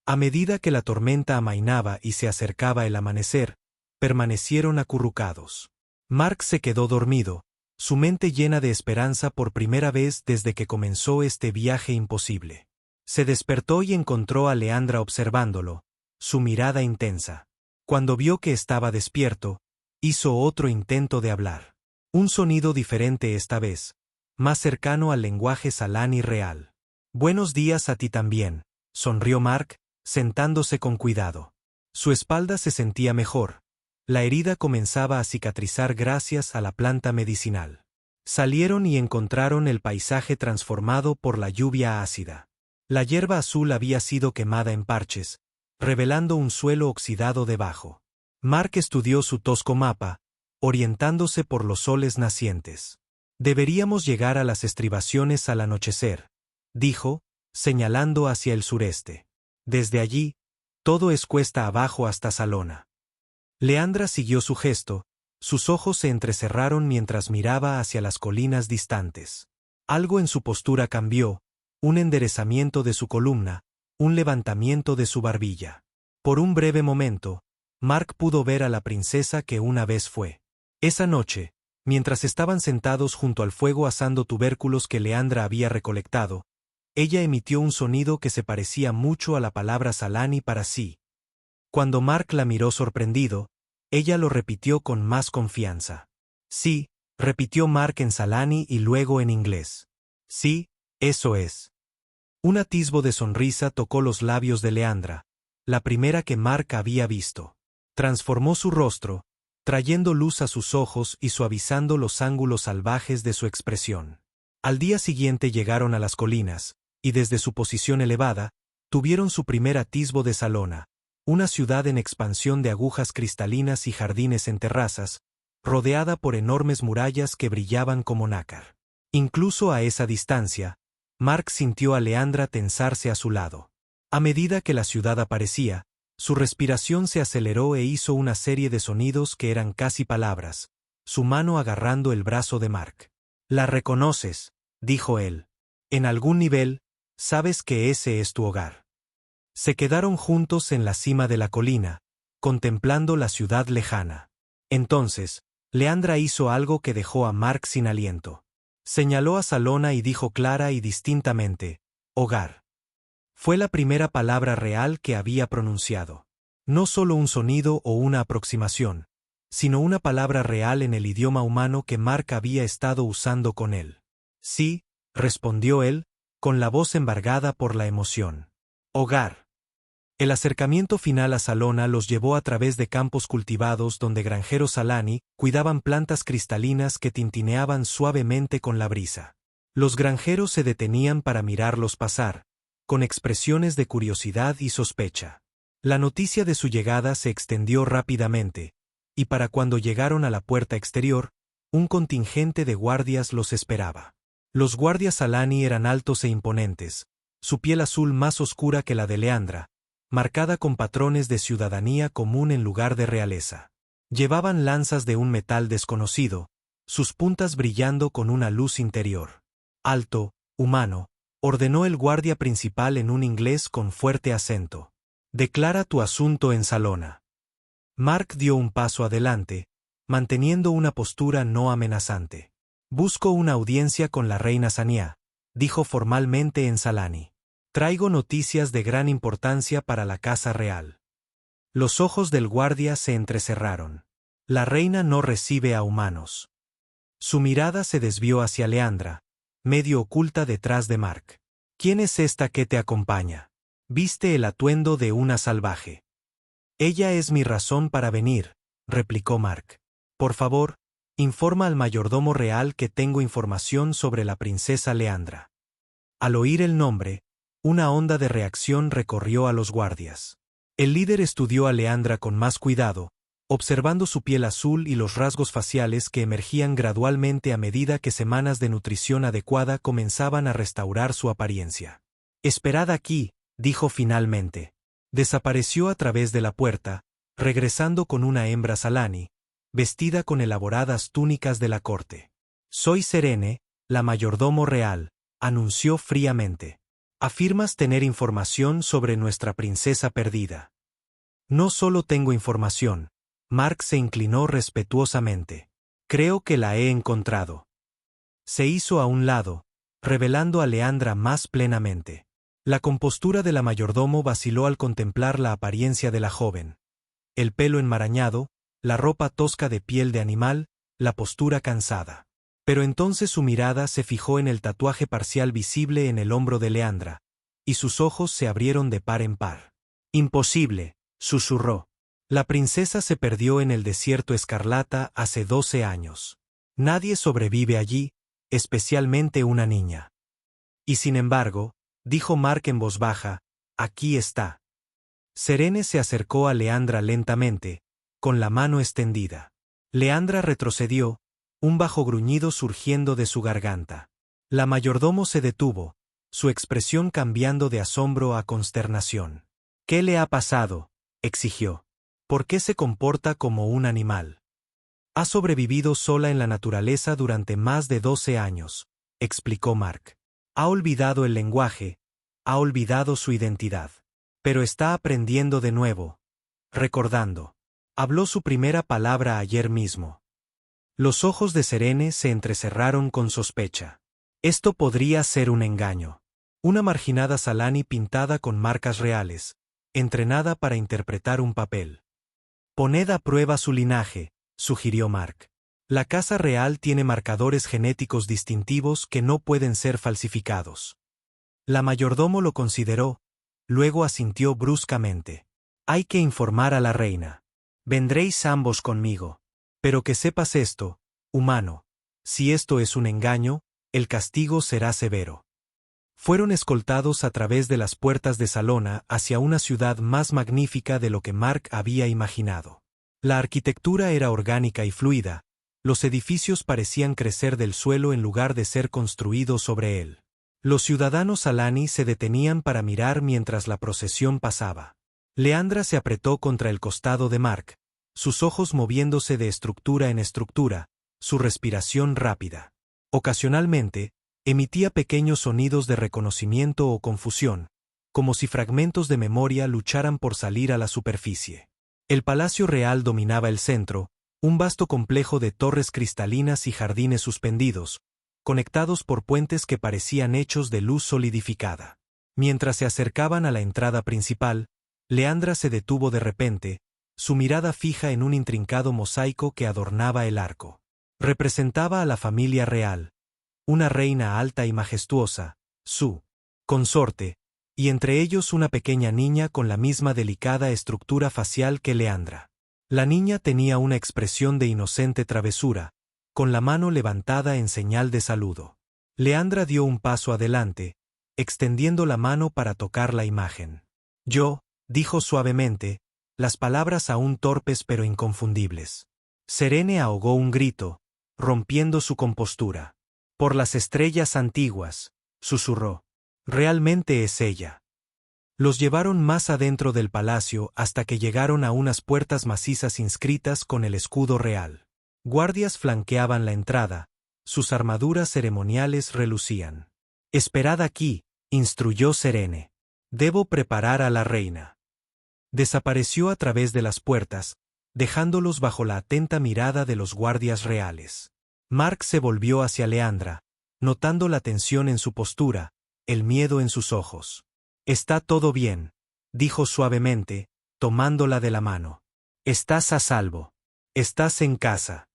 A medida que la tormenta amainaba y se acercaba el amanecer, permanecieron acurrucados. Mark se quedó dormido, su mente llena de esperanza por primera vez desde que comenzó este viaje imposible. Se despertó y encontró a Leandra observándolo, su mirada intensa. Cuando vio que estaba despierto, hizo otro intento de hablar. Un sonido diferente esta vez, más cercano al lenguaje Salani real. Buenos días a ti también, sonrió Mark, sentándose con cuidado. Su espalda se sentía mejor. La herida comenzaba a cicatrizar gracias a la planta medicinal. Salieron y encontraron el paisaje transformado por la lluvia ácida. La hierba azul había sido quemada en parches, revelando un suelo oxidado debajo. Mark estudió su tosco mapa, orientándose por los soles nacientes. Deberíamos llegar a las estribaciones al anochecer, dijo, señalando hacia el sureste. Desde allí, todo es cuesta abajo hasta Salona. Leandra siguió su gesto, sus ojos se entrecerraron mientras miraba hacia las colinas distantes. Algo en su postura cambió, un enderezamiento de su columna, un levantamiento de su barbilla. Por un breve momento, Mark pudo ver a la princesa que una vez fue. Esa noche, mientras estaban sentados junto al fuego asando tubérculos que Leandra había recolectado, ella emitió un sonido que se parecía mucho a la palabra Salani para sí. Cuando Mark la miró sorprendido, ella lo repitió con más confianza. Sí, repitió Mark en Salani y luego en inglés. Sí, eso es. Un atisbo de sonrisa tocó los labios de Leandra, la primera que Mark había visto. Transformó su rostro, trayendo luz a sus ojos y suavizando los ángulos salvajes de su expresión. Al día siguiente llegaron a las colinas, y desde su posición elevada, tuvieron su primer atisbo de Salona, una ciudad en expansión de agujas cristalinas y jardines en terrazas, rodeada por enormes murallas que brillaban como nácar. Incluso a esa distancia, Mark sintió a Leandra tensarse a su lado. A medida que la ciudad aparecía, su respiración se aceleró e hizo una serie de sonidos que eran casi palabras, su mano agarrando el brazo de Mark. «La reconoces», dijo él. «En algún nivel, sabes que ese es tu hogar». Se quedaron juntos en la cima de la colina, contemplando la ciudad lejana. Entonces, Leandra hizo algo que dejó a Mark sin aliento. Señaló a Salona y dijo clara y distintamente, «Hogar». Fue la primera palabra real que había pronunciado. No solo un sonido o una aproximación, sino una palabra real en el idioma humano que Mark había estado usando con él. «Sí», respondió él, con la voz embargada por la emoción. «Hogar». El acercamiento final a Salona los llevó a través de campos cultivados donde granjeros Salani cuidaban plantas cristalinas que tintineaban suavemente con la brisa. Los granjeros se detenían para mirarlos pasar, con expresiones de curiosidad y sospecha. La noticia de su llegada se extendió rápidamente, y para cuando llegaron a la puerta exterior, un contingente de guardias los esperaba. Los guardias Salani eran altos e imponentes, su piel azul más oscura que la de Leandra, marcada con patrones de ciudadanía común en lugar de realeza. Llevaban lanzas de un metal desconocido, sus puntas brillando con una luz interior. «Alto, humano», ordenó el guardia principal en un inglés con fuerte acento. «Declara tu asunto en Salona». Mark dio un paso adelante, manteniendo una postura no amenazante. Busco una audiencia con la reina Sania, dijo formalmente en Salani. Traigo noticias de gran importancia para la casa real. Los ojos del guardia se entrecerraron. La reina no recibe a humanos. Su mirada se desvió hacia Leandra, medio oculta detrás de Mark. ¿Quién es esta que te acompaña? Viste el atuendo de una salvaje. Ella es mi razón para venir, replicó Mark. Por favor, informa al mayordomo real que tengo información sobre la princesa Leandra. Al oír el nombre, una onda de reacción recorrió a los guardias. El líder estudió a Leandra con más cuidado, observando su piel azul y los rasgos faciales que emergían gradualmente a medida que semanas de nutrición adecuada comenzaban a restaurar su apariencia. «Esperad aquí», dijo finalmente. Desapareció a través de la puerta, regresando con una hembra Salani, vestida con elaboradas túnicas de la corte. «Soy Serene, la mayordomo real», anunció fríamente. «Afirmas tener información sobre nuestra princesa perdida». «No solo tengo información». Mark se inclinó respetuosamente. «Creo que la he encontrado». Se hizo a un lado, revelando a Leandra más plenamente. La compostura de la mayordomo vaciló al contemplar la apariencia de la joven. El pelo enmarañado, la ropa tosca de piel de animal, la postura cansada. Pero entonces su mirada se fijó en el tatuaje parcial visible en el hombro de Leandra, y sus ojos se abrieron de par en par. «Imposible», susurró. «La princesa se perdió en el desierto escarlata hace 12 años. Nadie sobrevive allí, especialmente una niña». «Y sin embargo», dijo Mark en voz baja, «aquí está». Serene se acercó a Leandra lentamente, con la mano extendida. Leandra retrocedió, un bajo gruñido surgiendo de su garganta. La mayordomo se detuvo, su expresión cambiando de asombro a consternación. «¿Qué le ha pasado?», exigió. «¿Por qué se comporta como un animal?» «Ha sobrevivido sola en la naturaleza durante más de 12 años», explicó Mark. «Ha olvidado el lenguaje, ha olvidado su identidad. Pero está aprendiendo de nuevo, recordando. Habló su primera palabra ayer mismo». Los ojos de Serene se entrecerraron con sospecha. Esto podría ser un engaño. Una marginada Salani pintada con marcas reales, entrenada para interpretar un papel. «Poned a prueba su linaje», sugirió Mark. «La casa real tiene marcadores genéticos distintivos que no pueden ser falsificados». La mayordomo lo consideró, luego asintió bruscamente. «Hay que informar a la reina. Vendréis ambos conmigo. Pero que sepas esto, humano, si esto es un engaño, el castigo será severo». Fueron escoltados a través de las puertas de Salona hacia una ciudad más magnífica de lo que Mark había imaginado. La arquitectura era orgánica y fluida, los edificios parecían crecer del suelo en lugar de ser construidos sobre él. Los ciudadanos Salani se detenían para mirar mientras la procesión pasaba. Leandra se apretó contra el costado de Mark, sus ojos moviéndose de estructura en estructura, su respiración rápida. Ocasionalmente, emitía pequeños sonidos de reconocimiento o confusión, como si fragmentos de memoria lucharan por salir a la superficie. El palacio real dominaba el centro, un vasto complejo de torres cristalinas y jardines suspendidos, conectados por puentes que parecían hechos de luz solidificada. Mientras se acercaban a la entrada principal, Leandra se detuvo de repente, su mirada fija en un intrincado mosaico que adornaba el arco. Representaba a la familia real, una reina alta y majestuosa, su consorte, y entre ellos una pequeña niña con la misma delicada estructura facial que Leandra. La niña tenía una expresión de inocente travesura, con la mano levantada en señal de saludo. Leandra dio un paso adelante, extendiendo la mano para tocar la imagen. «Yo», dijo suavemente, las palabras aún torpes pero inconfundibles. Serene ahogó un grito, rompiendo su compostura. «Por las estrellas antiguas», susurró. «Realmente es ella». Los llevaron más adentro del palacio hasta que llegaron a unas puertas macizas inscritas con el escudo real. Guardias flanqueaban la entrada, sus armaduras ceremoniales relucían. «Esperad aquí», instruyó Serene. «Debo preparar a la reina». Desapareció a través de las puertas, dejándolos bajo la atenta mirada de los guardias reales. Mark se volvió hacia Leandra, notando la tensión en su postura, el miedo en sus ojos. «Está todo bien», dijo suavemente, tomándola de la mano. «Estás a salvo. Estás en casa».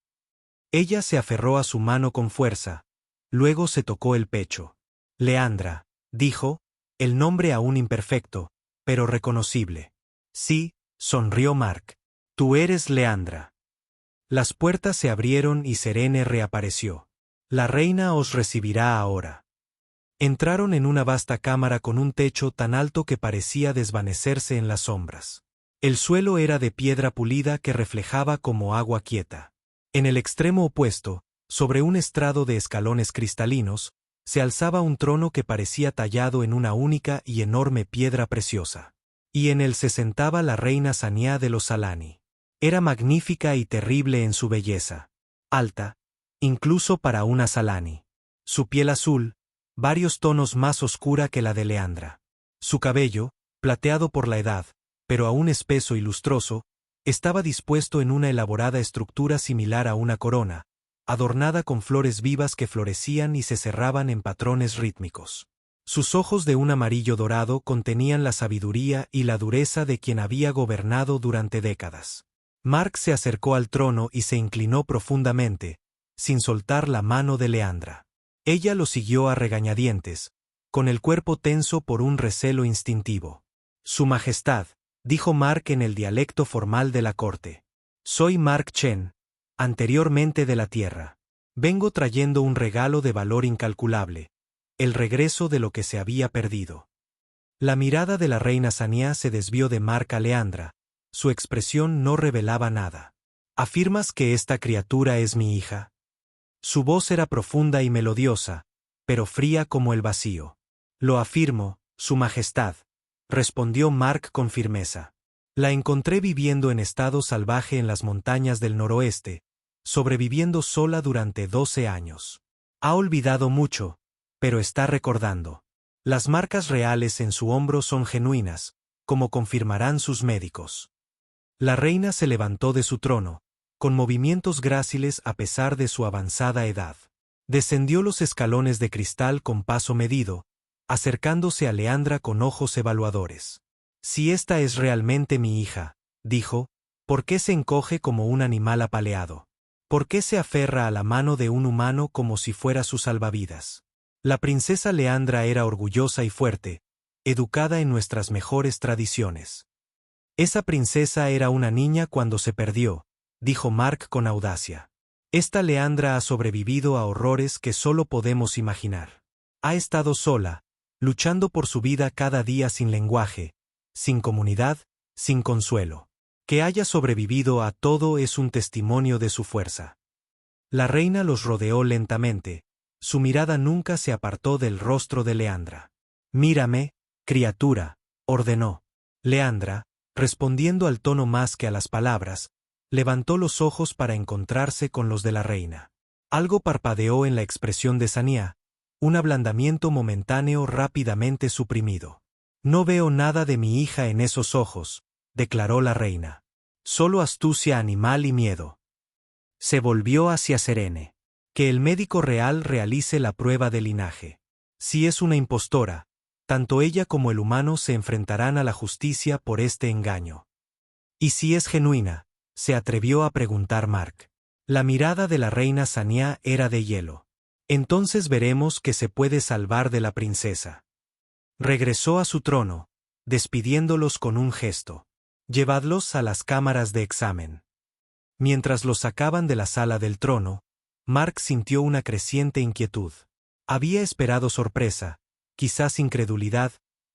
Ella se aferró a su mano con fuerza, luego se tocó el pecho. «Leandra», dijo, el nombre aún imperfecto, pero reconocible. «Sí», sonrió Mark. «Tú eres Leandra». Las puertas se abrieron y Serene reapareció. «La reina os recibirá ahora». Entraron en una vasta cámara con un techo tan alto que parecía desvanecerse en las sombras. El suelo era de piedra pulida que reflejaba como agua quieta. En el extremo opuesto, sobre un estrado de escalones cristalinos, se alzaba un trono que parecía tallado en una única y enorme piedra preciosa. Y en él se sentaba la reina Saniá de los Alani. Era magnífica y terrible en su belleza. Alta, incluso para una Salani. Su piel azul, varios tonos más oscura que la de Leandra. Su cabello, plateado por la edad, pero aún espeso y lustroso, estaba dispuesto en una elaborada estructura similar a una corona, adornada con flores vivas que florecían y se cerraban en patrones rítmicos. Sus ojos de un amarillo dorado contenían la sabiduría y la dureza de quien había gobernado durante décadas. Mark se acercó al trono y se inclinó profundamente, sin soltar la mano de Leandra. Ella lo siguió a regañadientes, con el cuerpo tenso por un recelo instintivo. «Su Majestad», dijo Mark en el dialecto formal de la corte. «Soy Mark Chen, anteriormente de la Tierra. Vengo trayendo un regalo de valor incalculable, el regreso de lo que se había perdido». La mirada de la reina Saniá se desvió de Mark a Leandra. Su expresión no revelaba nada. «¿Afirmas que esta criatura es mi hija?» Su voz era profunda y melodiosa, pero fría como el vacío. «Lo afirmo, Su Majestad», respondió Mark con firmeza. «La encontré viviendo en estado salvaje en las montañas del noroeste, sobreviviendo sola durante 12 años. Ha olvidado mucho, pero está recordando. Las marcas reales en su hombro son genuinas, como confirmarán sus médicos». La reina se levantó de su trono, con movimientos gráciles a pesar de su avanzada edad. Descendió los escalones de cristal con paso medido, acercándose a Leandra con ojos evaluadores. «Si esta es realmente mi hija», dijo, «¿por qué se encoge como un animal apaleado? ¿Por qué se aferra a la mano de un humano como si fuera su salvavidas?» La princesa Leandra era orgullosa y fuerte, educada en nuestras mejores tradiciones. «Esa princesa era una niña cuando se perdió», dijo Mark con audacia. «Esta Leandra ha sobrevivido a horrores que solo podemos imaginar. Ha estado sola, luchando por su vida cada día sin lenguaje, sin comunidad, sin consuelo. Que haya sobrevivido a todo es un testimonio de su fuerza». La reina los rodeó lentamente, su mirada nunca se apartó del rostro de Leandra. «Mírame, criatura», ordenó. Leandra, respondiendo al tono más que a las palabras, levantó los ojos para encontrarse con los de la reina. Algo parpadeó en la expresión de Saniá, un ablandamiento momentáneo rápidamente suprimido. «No veo nada de mi hija en esos ojos», declaró la reina. «Solo astucia animal y miedo». Se volvió hacia Serene. «Que el médico real realice la prueba de linaje. Si es una impostora, tanto ella como el humano se enfrentarán a la justicia por este engaño». «¿Y si es genuina?», se atrevió a preguntar Mark. La mirada de la reina Saniá era de hielo. «Entonces veremos que se puede salvar de la princesa». Regresó a su trono, despidiéndolos con un gesto. «Llevadlos a las cámaras de examen». Mientras los sacaban de la sala del trono, Mark sintió una creciente inquietud. Había esperado sorpresa, quizás incredulidad,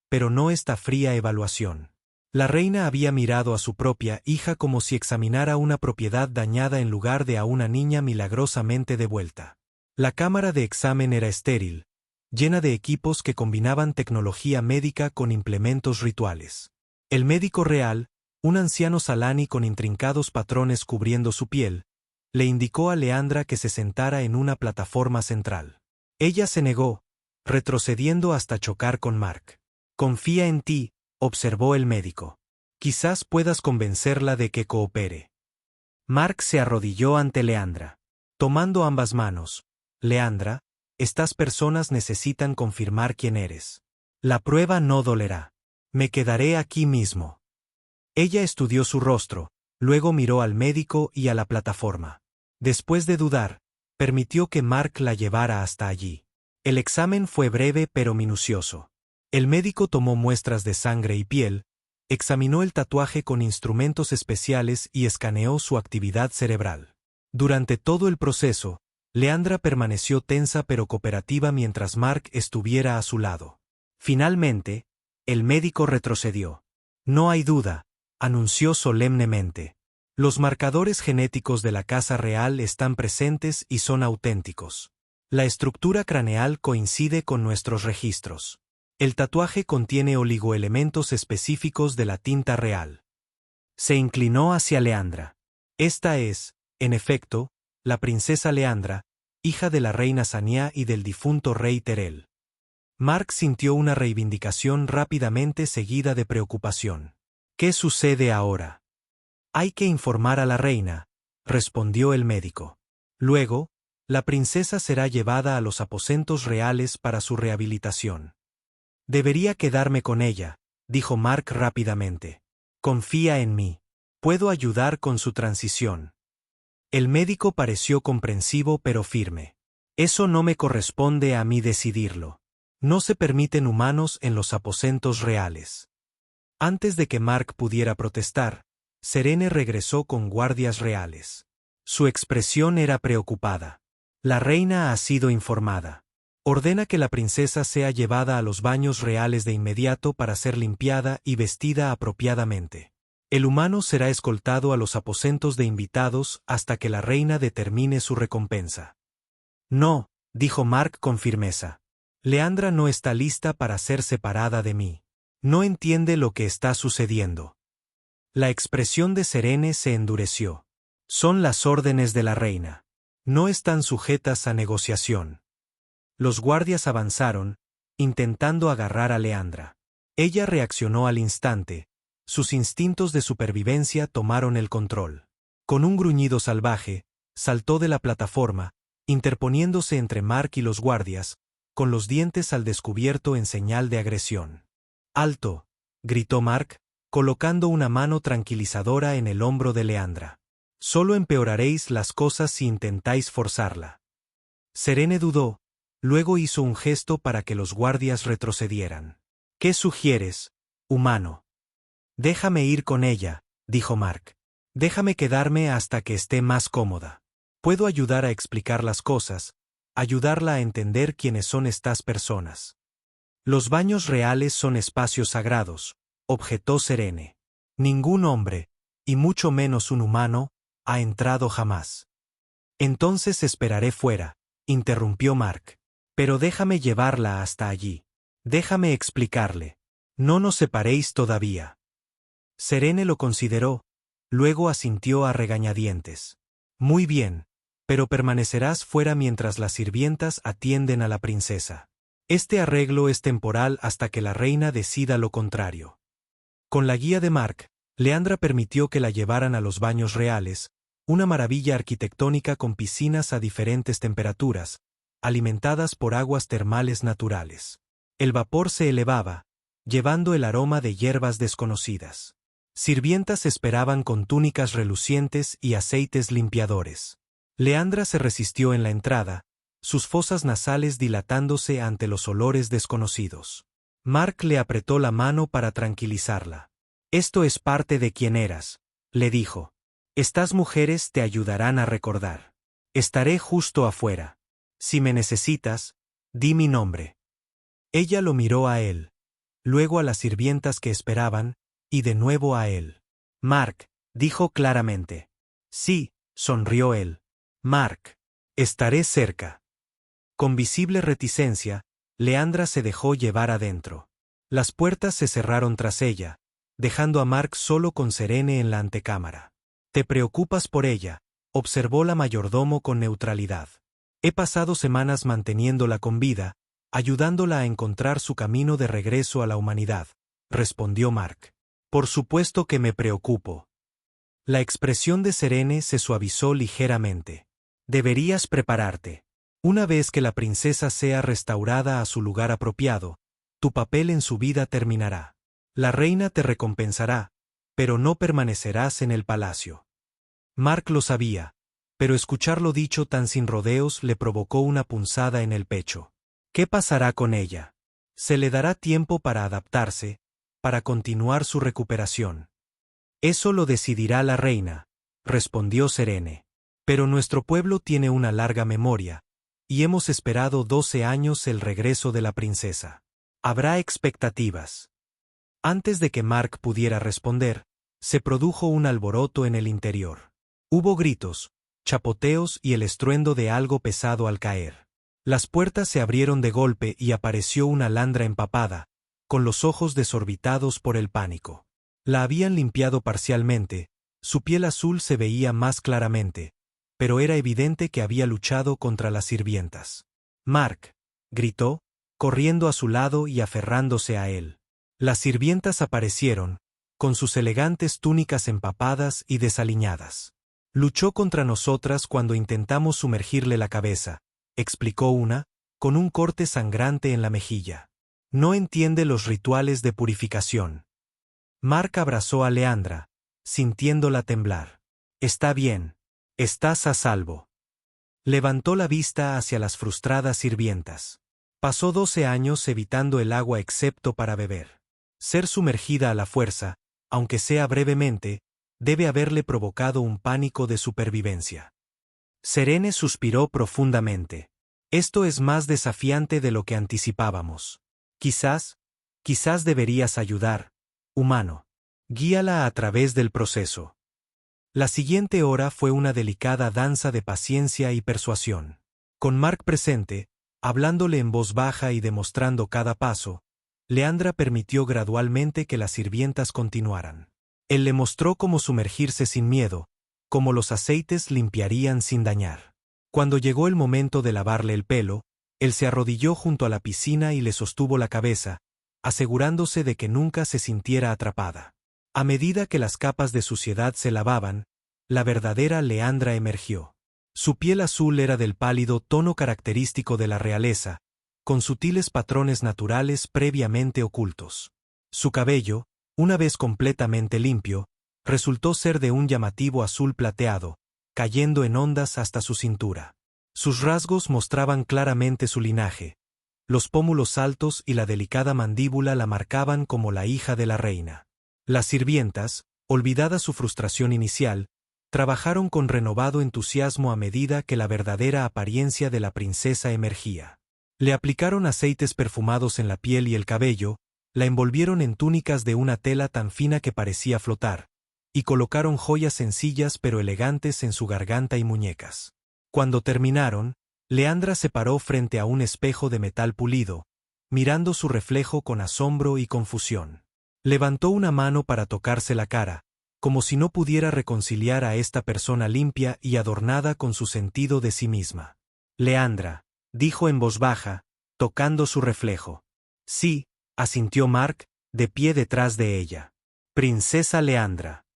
pero no esta fría evaluación. La reina había mirado a su propia hija como si examinara una propiedad dañada en lugar de a una niña milagrosamente devuelta. La cámara de examen era estéril, llena de equipos que combinaban tecnología médica con implementos rituales. El médico real, un anciano Salani con intrincados patrones cubriendo su piel, le indicó a Leandra que se sentara en una plataforma central. Ella se negó, retrocediendo hasta chocar con Mark. «Confía en ti», observó el médico. «Quizás puedas convencerla de que coopere». Mark se arrodilló ante Leandra. Tomando ambas manos, Leandra, estas personas necesitan confirmar quién eres. La prueba no dolerá. Me quedaré aquí mismo. Ella estudió su rostro, luego miró al médico y a la plataforma. Después de dudar, permitió que Mark la llevara hasta allí. El examen fue breve pero minucioso. El médico tomó muestras de sangre y piel, examinó el tatuaje con instrumentos especiales y escaneó su actividad cerebral. Durante todo el proceso, Leandra permaneció tensa pero cooperativa mientras Mark estuviera a su lado. Finalmente, el médico retrocedió. No hay duda, anunció solemnemente. Los marcadores genéticos de la casa real están presentes y son auténticos. La estructura craneal coincide con nuestros registros. El tatuaje contiene oligoelementos específicos de la tinta real. Se inclinó hacia Leandra. Esta es, en efecto, la princesa Leandra, hija de la reina Sania y del difunto rey Terel. Mark sintió una reivindicación rápidamente seguida de preocupación. ¿Qué sucede ahora? Hay que informar a la reina, respondió el médico. Luego, la princesa será llevada a los aposentos reales para su rehabilitación. Debería quedarme con ella, dijo Mark rápidamente. Confía en mí. Puedo ayudar con su transición. El médico pareció comprensivo pero firme. Eso no me corresponde a mí decidirlo. No se permiten humanos en los aposentos reales. Antes de que Mark pudiera protestar, Serene regresó con guardias reales. Su expresión era preocupada. La reina ha sido informada. Ordena que la princesa sea llevada a los baños reales de inmediato para ser limpiada y vestida apropiadamente. El humano será escoltado a los aposentos de invitados hasta que la reina determine su recompensa. No, dijo Mark con firmeza. Leandra no está lista para ser separada de mí. No entiende lo que está sucediendo. La expresión de Serene se endureció. Son las órdenes de la reina. No están sujetas a negociación. Los guardias avanzaron, intentando agarrar a Leandra. Ella reaccionó al instante. Sus instintos de supervivencia tomaron el control. Con un gruñido salvaje, saltó de la plataforma, interponiéndose entre Mark y los guardias, con los dientes al descubierto en señal de agresión. ¡Alto!, gritó Mark, colocando una mano tranquilizadora en el hombro de Leandra. Solo empeoraréis las cosas si intentáis forzarla. Serene dudó, luego hizo un gesto para que los guardias retrocedieran. ¿Qué sugieres, humano? Déjame ir con ella, dijo Mark. Déjame quedarme hasta que esté más cómoda. Puedo ayudar a explicar las cosas, ayudarla a entender quiénes son estas personas. Los baños reales son espacios sagrados, objetó Serene. Ningún hombre, y mucho menos un humano, ha entrado jamás. Entonces esperaré fuera, interrumpió Mark. Pero déjame llevarla hasta allí. Déjame explicarle. No nos separéis todavía. Serene lo consideró, luego asintió a regañadientes. Muy bien, pero permanecerás fuera mientras las sirvientas atienden a la princesa. Este arreglo es temporal hasta que la reina decida lo contrario. Con la guía de Mark, Leandra permitió que la llevaran a los baños reales, una maravilla arquitectónica con piscinas a diferentes temperaturas, alimentadas por aguas termales naturales. El vapor se elevaba, llevando el aroma de hierbas desconocidas. Sirvientas esperaban con túnicas relucientes y aceites limpiadores. Leandra se resistió en la entrada, sus fosas nasales dilatándose ante los olores desconocidos. Mark le apretó la mano para tranquilizarla. Esto es parte de quien eras, le dijo. Estas mujeres te ayudarán a recordar. Estaré justo afuera. Si me necesitas, di mi nombre. Ella lo miró a él, luego a las sirvientas que esperaban, y de nuevo a él. Mark, dijo claramente. Sí, sonrió él. Mark, estaré cerca. Con visible reticencia, Leandra se dejó llevar adentro. Las puertas se cerraron tras ella, dejando a Mark solo con Serene en la antecámara. ¿Te preocupas por ella?, observó la mayordomo con neutralidad. He pasado semanas manteniéndola con vida, ayudándola a encontrar su camino de regreso a la humanidad, respondió Mark. Por supuesto que me preocupo. La expresión de Serene se suavizó ligeramente. Deberías prepararte. Una vez que la princesa sea restaurada a su lugar apropiado, tu papel en su vida terminará. La reina te recompensará, pero no permanecerás en el palacio. Mark lo sabía, pero escucharlo dicho tan sin rodeos le provocó una punzada en el pecho. ¿Qué pasará con ella? Se le dará tiempo para adaptarse, para continuar su recuperación. Eso lo decidirá la reina, respondió Serene. Pero nuestro pueblo tiene una larga memoria, y hemos esperado 12 años el regreso de la princesa. Habrá expectativas. Antes de que Mark pudiera responder, se produjo un alboroto en el interior. Hubo gritos, chapoteos y el estruendo de algo pesado al caer. Las puertas se abrieron de golpe y apareció una Landra empapada, con los ojos desorbitados por el pánico. La habían limpiado parcialmente, su piel azul se veía más claramente, pero era evidente que había luchado contra las sirvientas. «Mark», gritó, corriendo a su lado y aferrándose a él. Las sirvientas aparecieron, con sus elegantes túnicas empapadas y desaliñadas. «Luchó contra nosotras cuando intentamos sumergirle la cabeza», explicó una, con un corte sangrante en la mejilla. «No entiende los rituales de purificación». Mark abrazó a Leandra, sintiéndola temblar. «Está bien. Estás a salvo». Levantó la vista hacia las frustradas sirvientas. Pasó 12 años evitando el agua excepto para beber. Ser sumergida a la fuerza, aunque sea brevemente, debe haberle provocado un pánico de supervivencia. Serene suspiró profundamente. «Esto es más desafiante de lo que anticipábamos. Quizás deberías ayudar, humano. Guíala a través del proceso». La siguiente hora fue una delicada danza de paciencia y persuasión. Con Mark presente, hablándole en voz baja y demostrando cada paso, Leandra permitió gradualmente que las sirvientas continuaran. Él le mostró cómo sumergirse sin miedo, cómo los aceites limpiarían sin dañar. Cuando llegó el momento de lavarle el pelo, él se arrodilló junto a la piscina y le sostuvo la cabeza, asegurándose de que nunca se sintiera atrapada. A medida que las capas de suciedad se lavaban, la verdadera Leandra emergió. Su piel azul era del pálido tono característico de la realeza, con sutiles patrones naturales previamente ocultos. Su cabello, una vez completamente limpio, resultó ser de un llamativo azul plateado, cayendo en ondas hasta su cintura. Sus rasgos mostraban claramente su linaje. Los pómulos altos y la delicada mandíbula la marcaban como la hija de la reina. Las sirvientas, olvidada su frustración inicial, trabajaron con renovado entusiasmo a medida que la verdadera apariencia de la princesa emergía. Le aplicaron aceites perfumados en la piel y el cabello, la envolvieron en túnicas de una tela tan fina que parecía flotar, y colocaron joyas sencillas pero elegantes en su garganta y muñecas. Cuando terminaron, Leandra se paró frente a un espejo de metal pulido, mirando su reflejo con asombro y confusión. Levantó una mano para tocarse la cara, como si no pudiera reconciliar a esta persona limpia y adornada con su sentido de sí misma. «Leandra», dijo en voz baja, tocando su reflejo. «Sí», asintió Mark, de pie detrás de ella. «Princesa Leandra».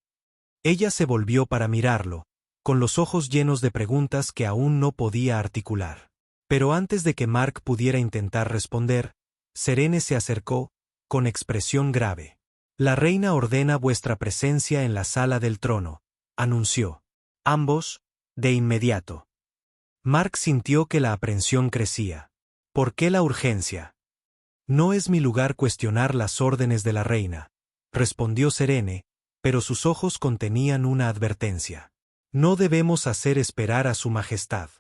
Ella se volvió para mirarlo, con los ojos llenos de preguntas que aún no podía articular. Pero antes de que Mark pudiera intentar responder, Serene se acercó, con expresión grave. «La reina ordena vuestra presencia en la sala del trono», anunció. «Ambos, de inmediato». Mark sintió que la aprensión crecía. «¿Por qué la urgencia?» «No es mi lugar cuestionar las órdenes de la reina», respondió Serene, pero sus ojos contenían una advertencia. «No debemos hacer esperar a su majestad».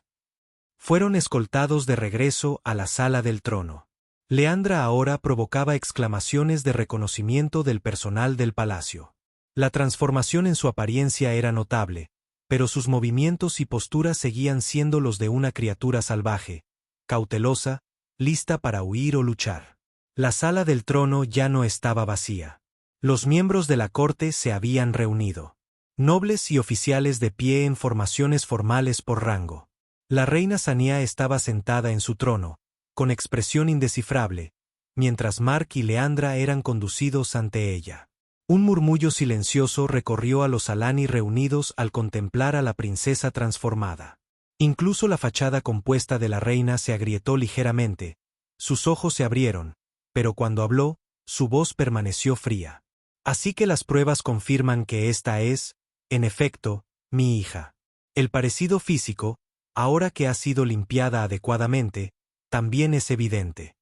Fueron escoltados de regreso a la sala del trono. Leandra ahora provocaba exclamaciones de reconocimiento del personal del palacio. La transformación en su apariencia era notable, pero sus movimientos y posturas seguían siendo los de una criatura salvaje, cautelosa, lista para huir o luchar. La sala del trono ya no estaba vacía. Los miembros de la corte se habían reunido. Nobles y oficiales de pie en formaciones formales por rango. La reina Sania estaba sentada en su trono, con expresión indescifrable, mientras Mark y Leandra eran conducidos ante ella. Un murmullo silencioso recorrió a los Alani reunidos al contemplar a la princesa transformada. Incluso la fachada compuesta de la reina se agrietó ligeramente, sus ojos se abrieron, pero cuando habló, su voz permaneció fría. Así que las pruebas confirman que esta es, en efecto, mi hija. El parecido físico, ahora que ha sido limpiada adecuadamente, también es evidente.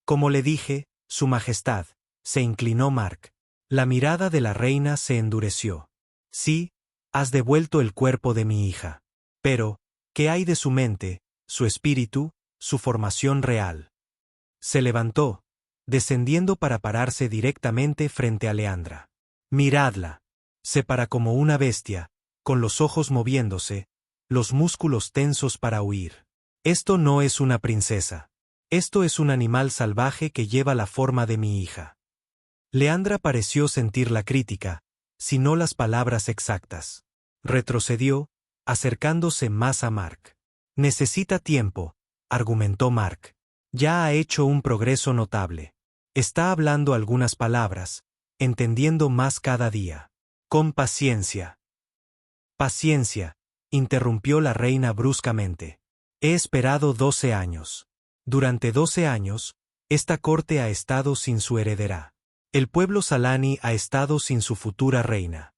Como le dije, Su Majestad, se inclinó Mark. La mirada de la reina se endureció. Sí, has devuelto el cuerpo de mi hija. Pero, ¿qué hay de su mente, su espíritu, su formación real? Se levantó, descendiendo para pararse directamente frente a Leandra. Miradla. Se para como una bestia, con los ojos moviéndose, los músculos tensos para huir. Esto no es una princesa. Esto es un animal salvaje que lleva la forma de mi hija. Leandra pareció sentir la crítica, si no las palabras exactas. Retrocedió, acercándose más a Mark. Necesita tiempo, argumentó Mark. Ya ha hecho un progreso notable. Está hablando algunas palabras, entendiendo más cada día. Con paciencia. Paciencia, interrumpió la reina bruscamente. He esperado 12 años. Durante 12 años, esta corte ha estado sin su heredera. El pueblo Salani ha estado sin su futura reina.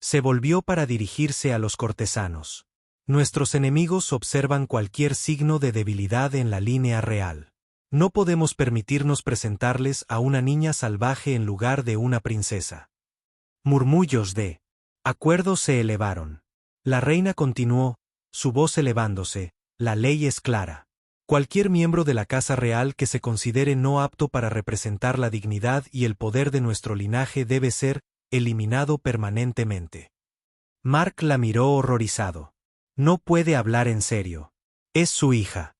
Se volvió para dirigirse a los cortesanos. Nuestros enemigos observan cualquier signo de debilidad en la línea real. No podemos permitirnos presentarles a una niña salvaje en lugar de una princesa. Murmullos de acuerdo se elevaron. La reina continuó, su voz elevándose, la ley es clara. Cualquier miembro de la Casa Real que se considere no apto para representar la dignidad y el poder de nuestro linaje debe ser eliminado permanentemente. Mark la miró horrorizado. No puede hablar en serio. Es su hija.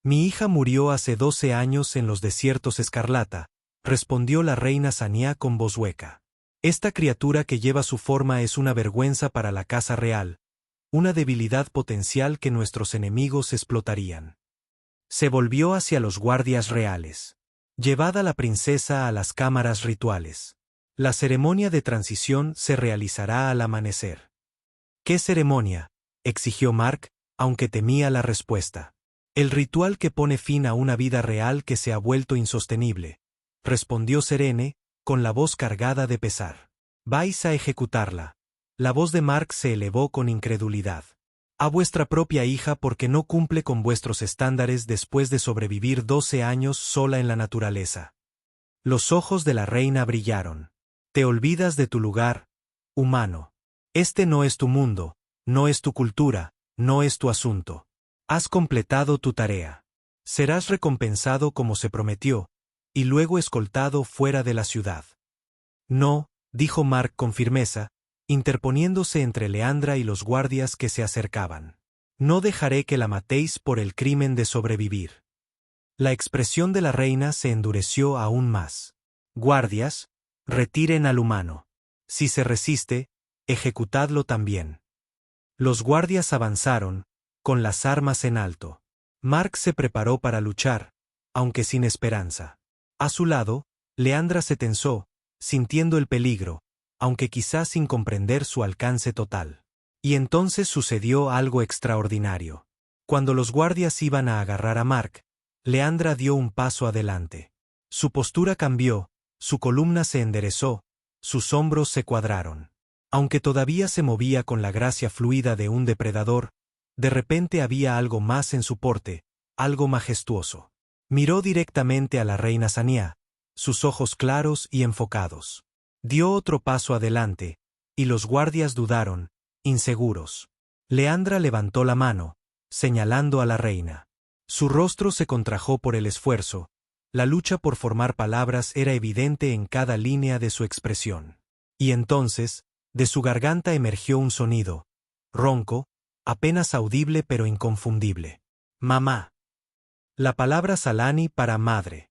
Mi hija murió hace 12 años en los desiertos Escarlata, respondió la reina Sania con voz hueca. Esta criatura que lleva su forma es una vergüenza para la Casa Real, una debilidad potencial que nuestros enemigos explotarían. Se volvió hacia los guardias reales. Llevad a la princesa a las cámaras rituales. La ceremonia de transición se realizará al amanecer. ¿Qué ceremonia?, exigió Mark, aunque temía la respuesta. El ritual que pone fin a una vida real que se ha vuelto insostenible, respondió Serene, con la voz cargada de pesar. Vais a ejecutarla. La voz de Mark se elevó con incredulidad. A vuestra propia hija porque no cumple con vuestros estándares después de sobrevivir 12 años sola en la naturaleza. Los ojos de la reina brillaron. Te olvidas de tu lugar, humano. Este no es tu mundo, no es tu cultura, no es tu asunto. Has completado tu tarea. Serás recompensado como se prometió, y luego escoltado fuera de la ciudad. No, dijo Mark con firmeza, interponiéndose entre Leandra y los guardias que se acercaban. No dejaré que la matéis por el crimen de sobrevivir. La expresión de la reina se endureció aún más. Guardias, retiren al humano. Si se resiste, ejecutadlo también. Los guardias avanzaron, con las armas en alto. Mark se preparó para luchar, aunque sin esperanza. A su lado, Leandra se tensó, sintiendo el peligro, aunque quizás sin comprender su alcance total. Y entonces sucedió algo extraordinario. Cuando los guardias iban a agarrar a Mark, Leandra dio un paso adelante. Su postura cambió, su columna se enderezó, sus hombros se cuadraron. Aunque todavía se movía con la gracia fluida de un depredador, de repente había algo más en su porte, algo majestuoso. Miró directamente a la reina Sania, sus ojos claros y enfocados. Dio otro paso adelante, y los guardias dudaron, inseguros. Leandra levantó la mano, señalando a la reina. Su rostro se contrajo por el esfuerzo, la lucha por formar palabras era evidente en cada línea de su expresión. Y entonces, de su garganta emergió un sonido, ronco, apenas audible pero inconfundible. Mamá. La palabra Salani para madre.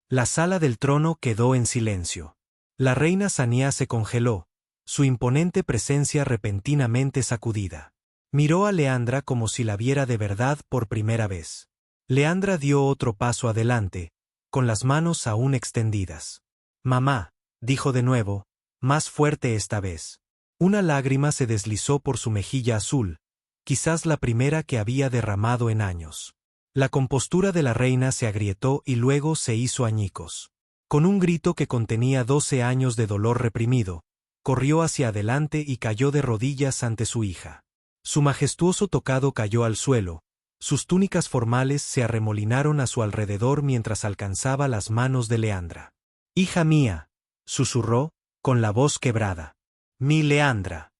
La sala del trono quedó en silencio. La reina Sania se congeló, su imponente presencia repentinamente sacudida. Miró a Leandra como si la viera de verdad por primera vez. Leandra dio otro paso adelante, con las manos aún extendidas. Mamá, dijo de nuevo, más fuerte esta vez. Una lágrima se deslizó por su mejilla azul, quizás la primera que había derramado en años. La compostura de la reina se agrietó y luego se hizo añicos. Con un grito que contenía 12 años de dolor reprimido, corrió hacia adelante y cayó de rodillas ante su hija. Su majestuoso tocado cayó al suelo, sus túnicas formales se arremolinaron a su alrededor mientras alcanzaba las manos de Leandra. «Hija mía», susurró, con la voz quebrada. «Mi Leandra».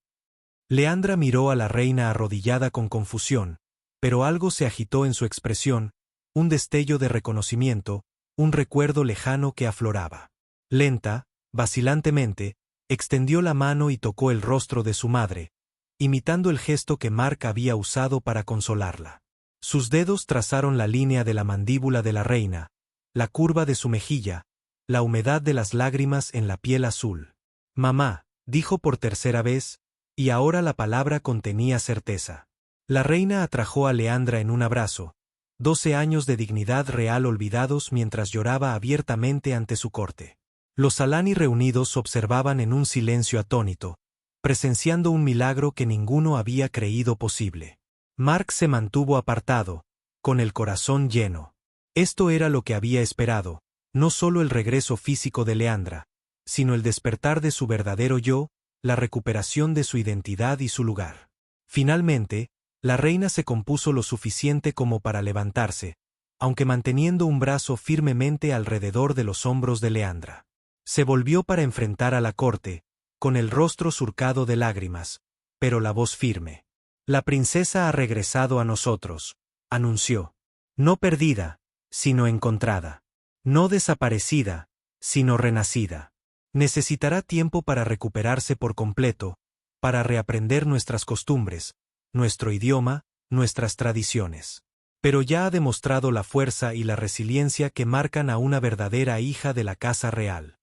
Leandra miró a la reina arrodillada con confusión, pero algo se agitó en su expresión, un destello de reconocimiento, un recuerdo lejano que afloraba. Lenta, vacilantemente, extendió la mano y tocó el rostro de su madre, imitando el gesto que Mark había usado para consolarla. Sus dedos trazaron la línea de la mandíbula de la reina, la curva de su mejilla, la humedad de las lágrimas en la piel azul. «Mamá», dijo por tercera vez, y ahora la palabra contenía certeza. La reina atrajo a Leandra en un abrazo, 12 años de dignidad real olvidados mientras lloraba abiertamente ante su corte. Los Alani reunidos observaban en un silencio atónito, presenciando un milagro que ninguno había creído posible. Mark se mantuvo apartado, con el corazón lleno. Esto era lo que había esperado, no solo el regreso físico de Leandra, sino el despertar de su verdadero yo, la recuperación de su identidad y su lugar. Finalmente, la reina se compuso lo suficiente como para levantarse, aunque manteniendo un brazo firmemente alrededor de los hombros de Leandra. Se volvió para enfrentar a la corte, con el rostro surcado de lágrimas, pero la voz firme. «La princesa ha regresado a nosotros», anunció. «No perdida, sino encontrada. No desaparecida, sino renacida. Necesitará tiempo para recuperarse por completo, para reaprender nuestras costumbres, nuestro idioma, nuestras tradiciones. Pero ya ha demostrado la fuerza y la resiliencia que marcan a una verdadera hija de la casa real».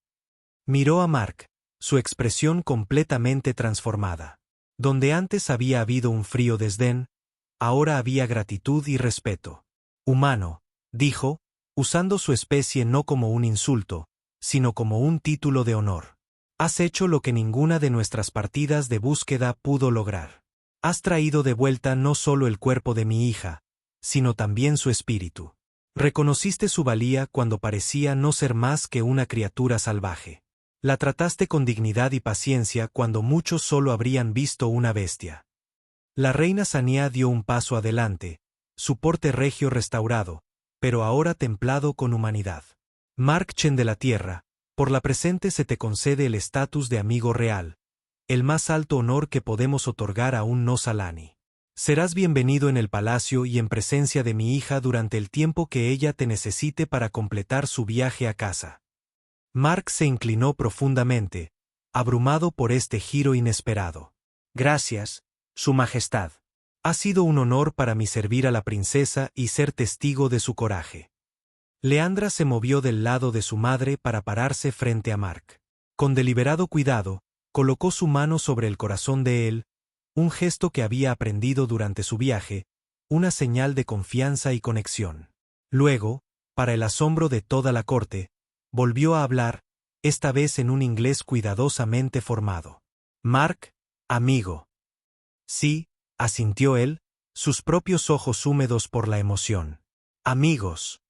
Miró a Mark, su expresión completamente transformada. Donde antes había habido un frío desdén, ahora había gratitud y respeto. «Humano», dijo, usando su especie no como un insulto, sino como un título de honor. «Has hecho lo que ninguna de nuestras partidas de búsqueda pudo lograr. Has traído de vuelta no solo el cuerpo de mi hija, sino también su espíritu. Reconociste su valía cuando parecía no ser más que una criatura salvaje. La trataste con dignidad y paciencia cuando muchos solo habrían visto una bestia». La reina Sania dio un paso adelante, su porte regio restaurado, pero ahora templado con humanidad. «Mark Chen de la Tierra, por la presente se te concede el estatus de amigo real, el más alto honor que podemos otorgar a un no Salani. Serás bienvenido en el palacio y en presencia de mi hija durante el tiempo que ella te necesite para completar su viaje a casa». Mark se inclinó profundamente, abrumado por este giro inesperado. «Gracias, Su Majestad. Ha sido un honor para mí servir a la princesa y ser testigo de su coraje». Leandra se movió del lado de su madre para pararse frente a Mark. Con deliberado cuidado, colocó su mano sobre el corazón de él, un gesto que había aprendido durante su viaje, una señal de confianza y conexión. Luego, para el asombro de toda la corte, volvió a hablar, esta vez en un inglés cuidadosamente formado. «Mark, amigo». «Sí», asintió él, sus propios ojos húmedos por la emoción. «Amigos».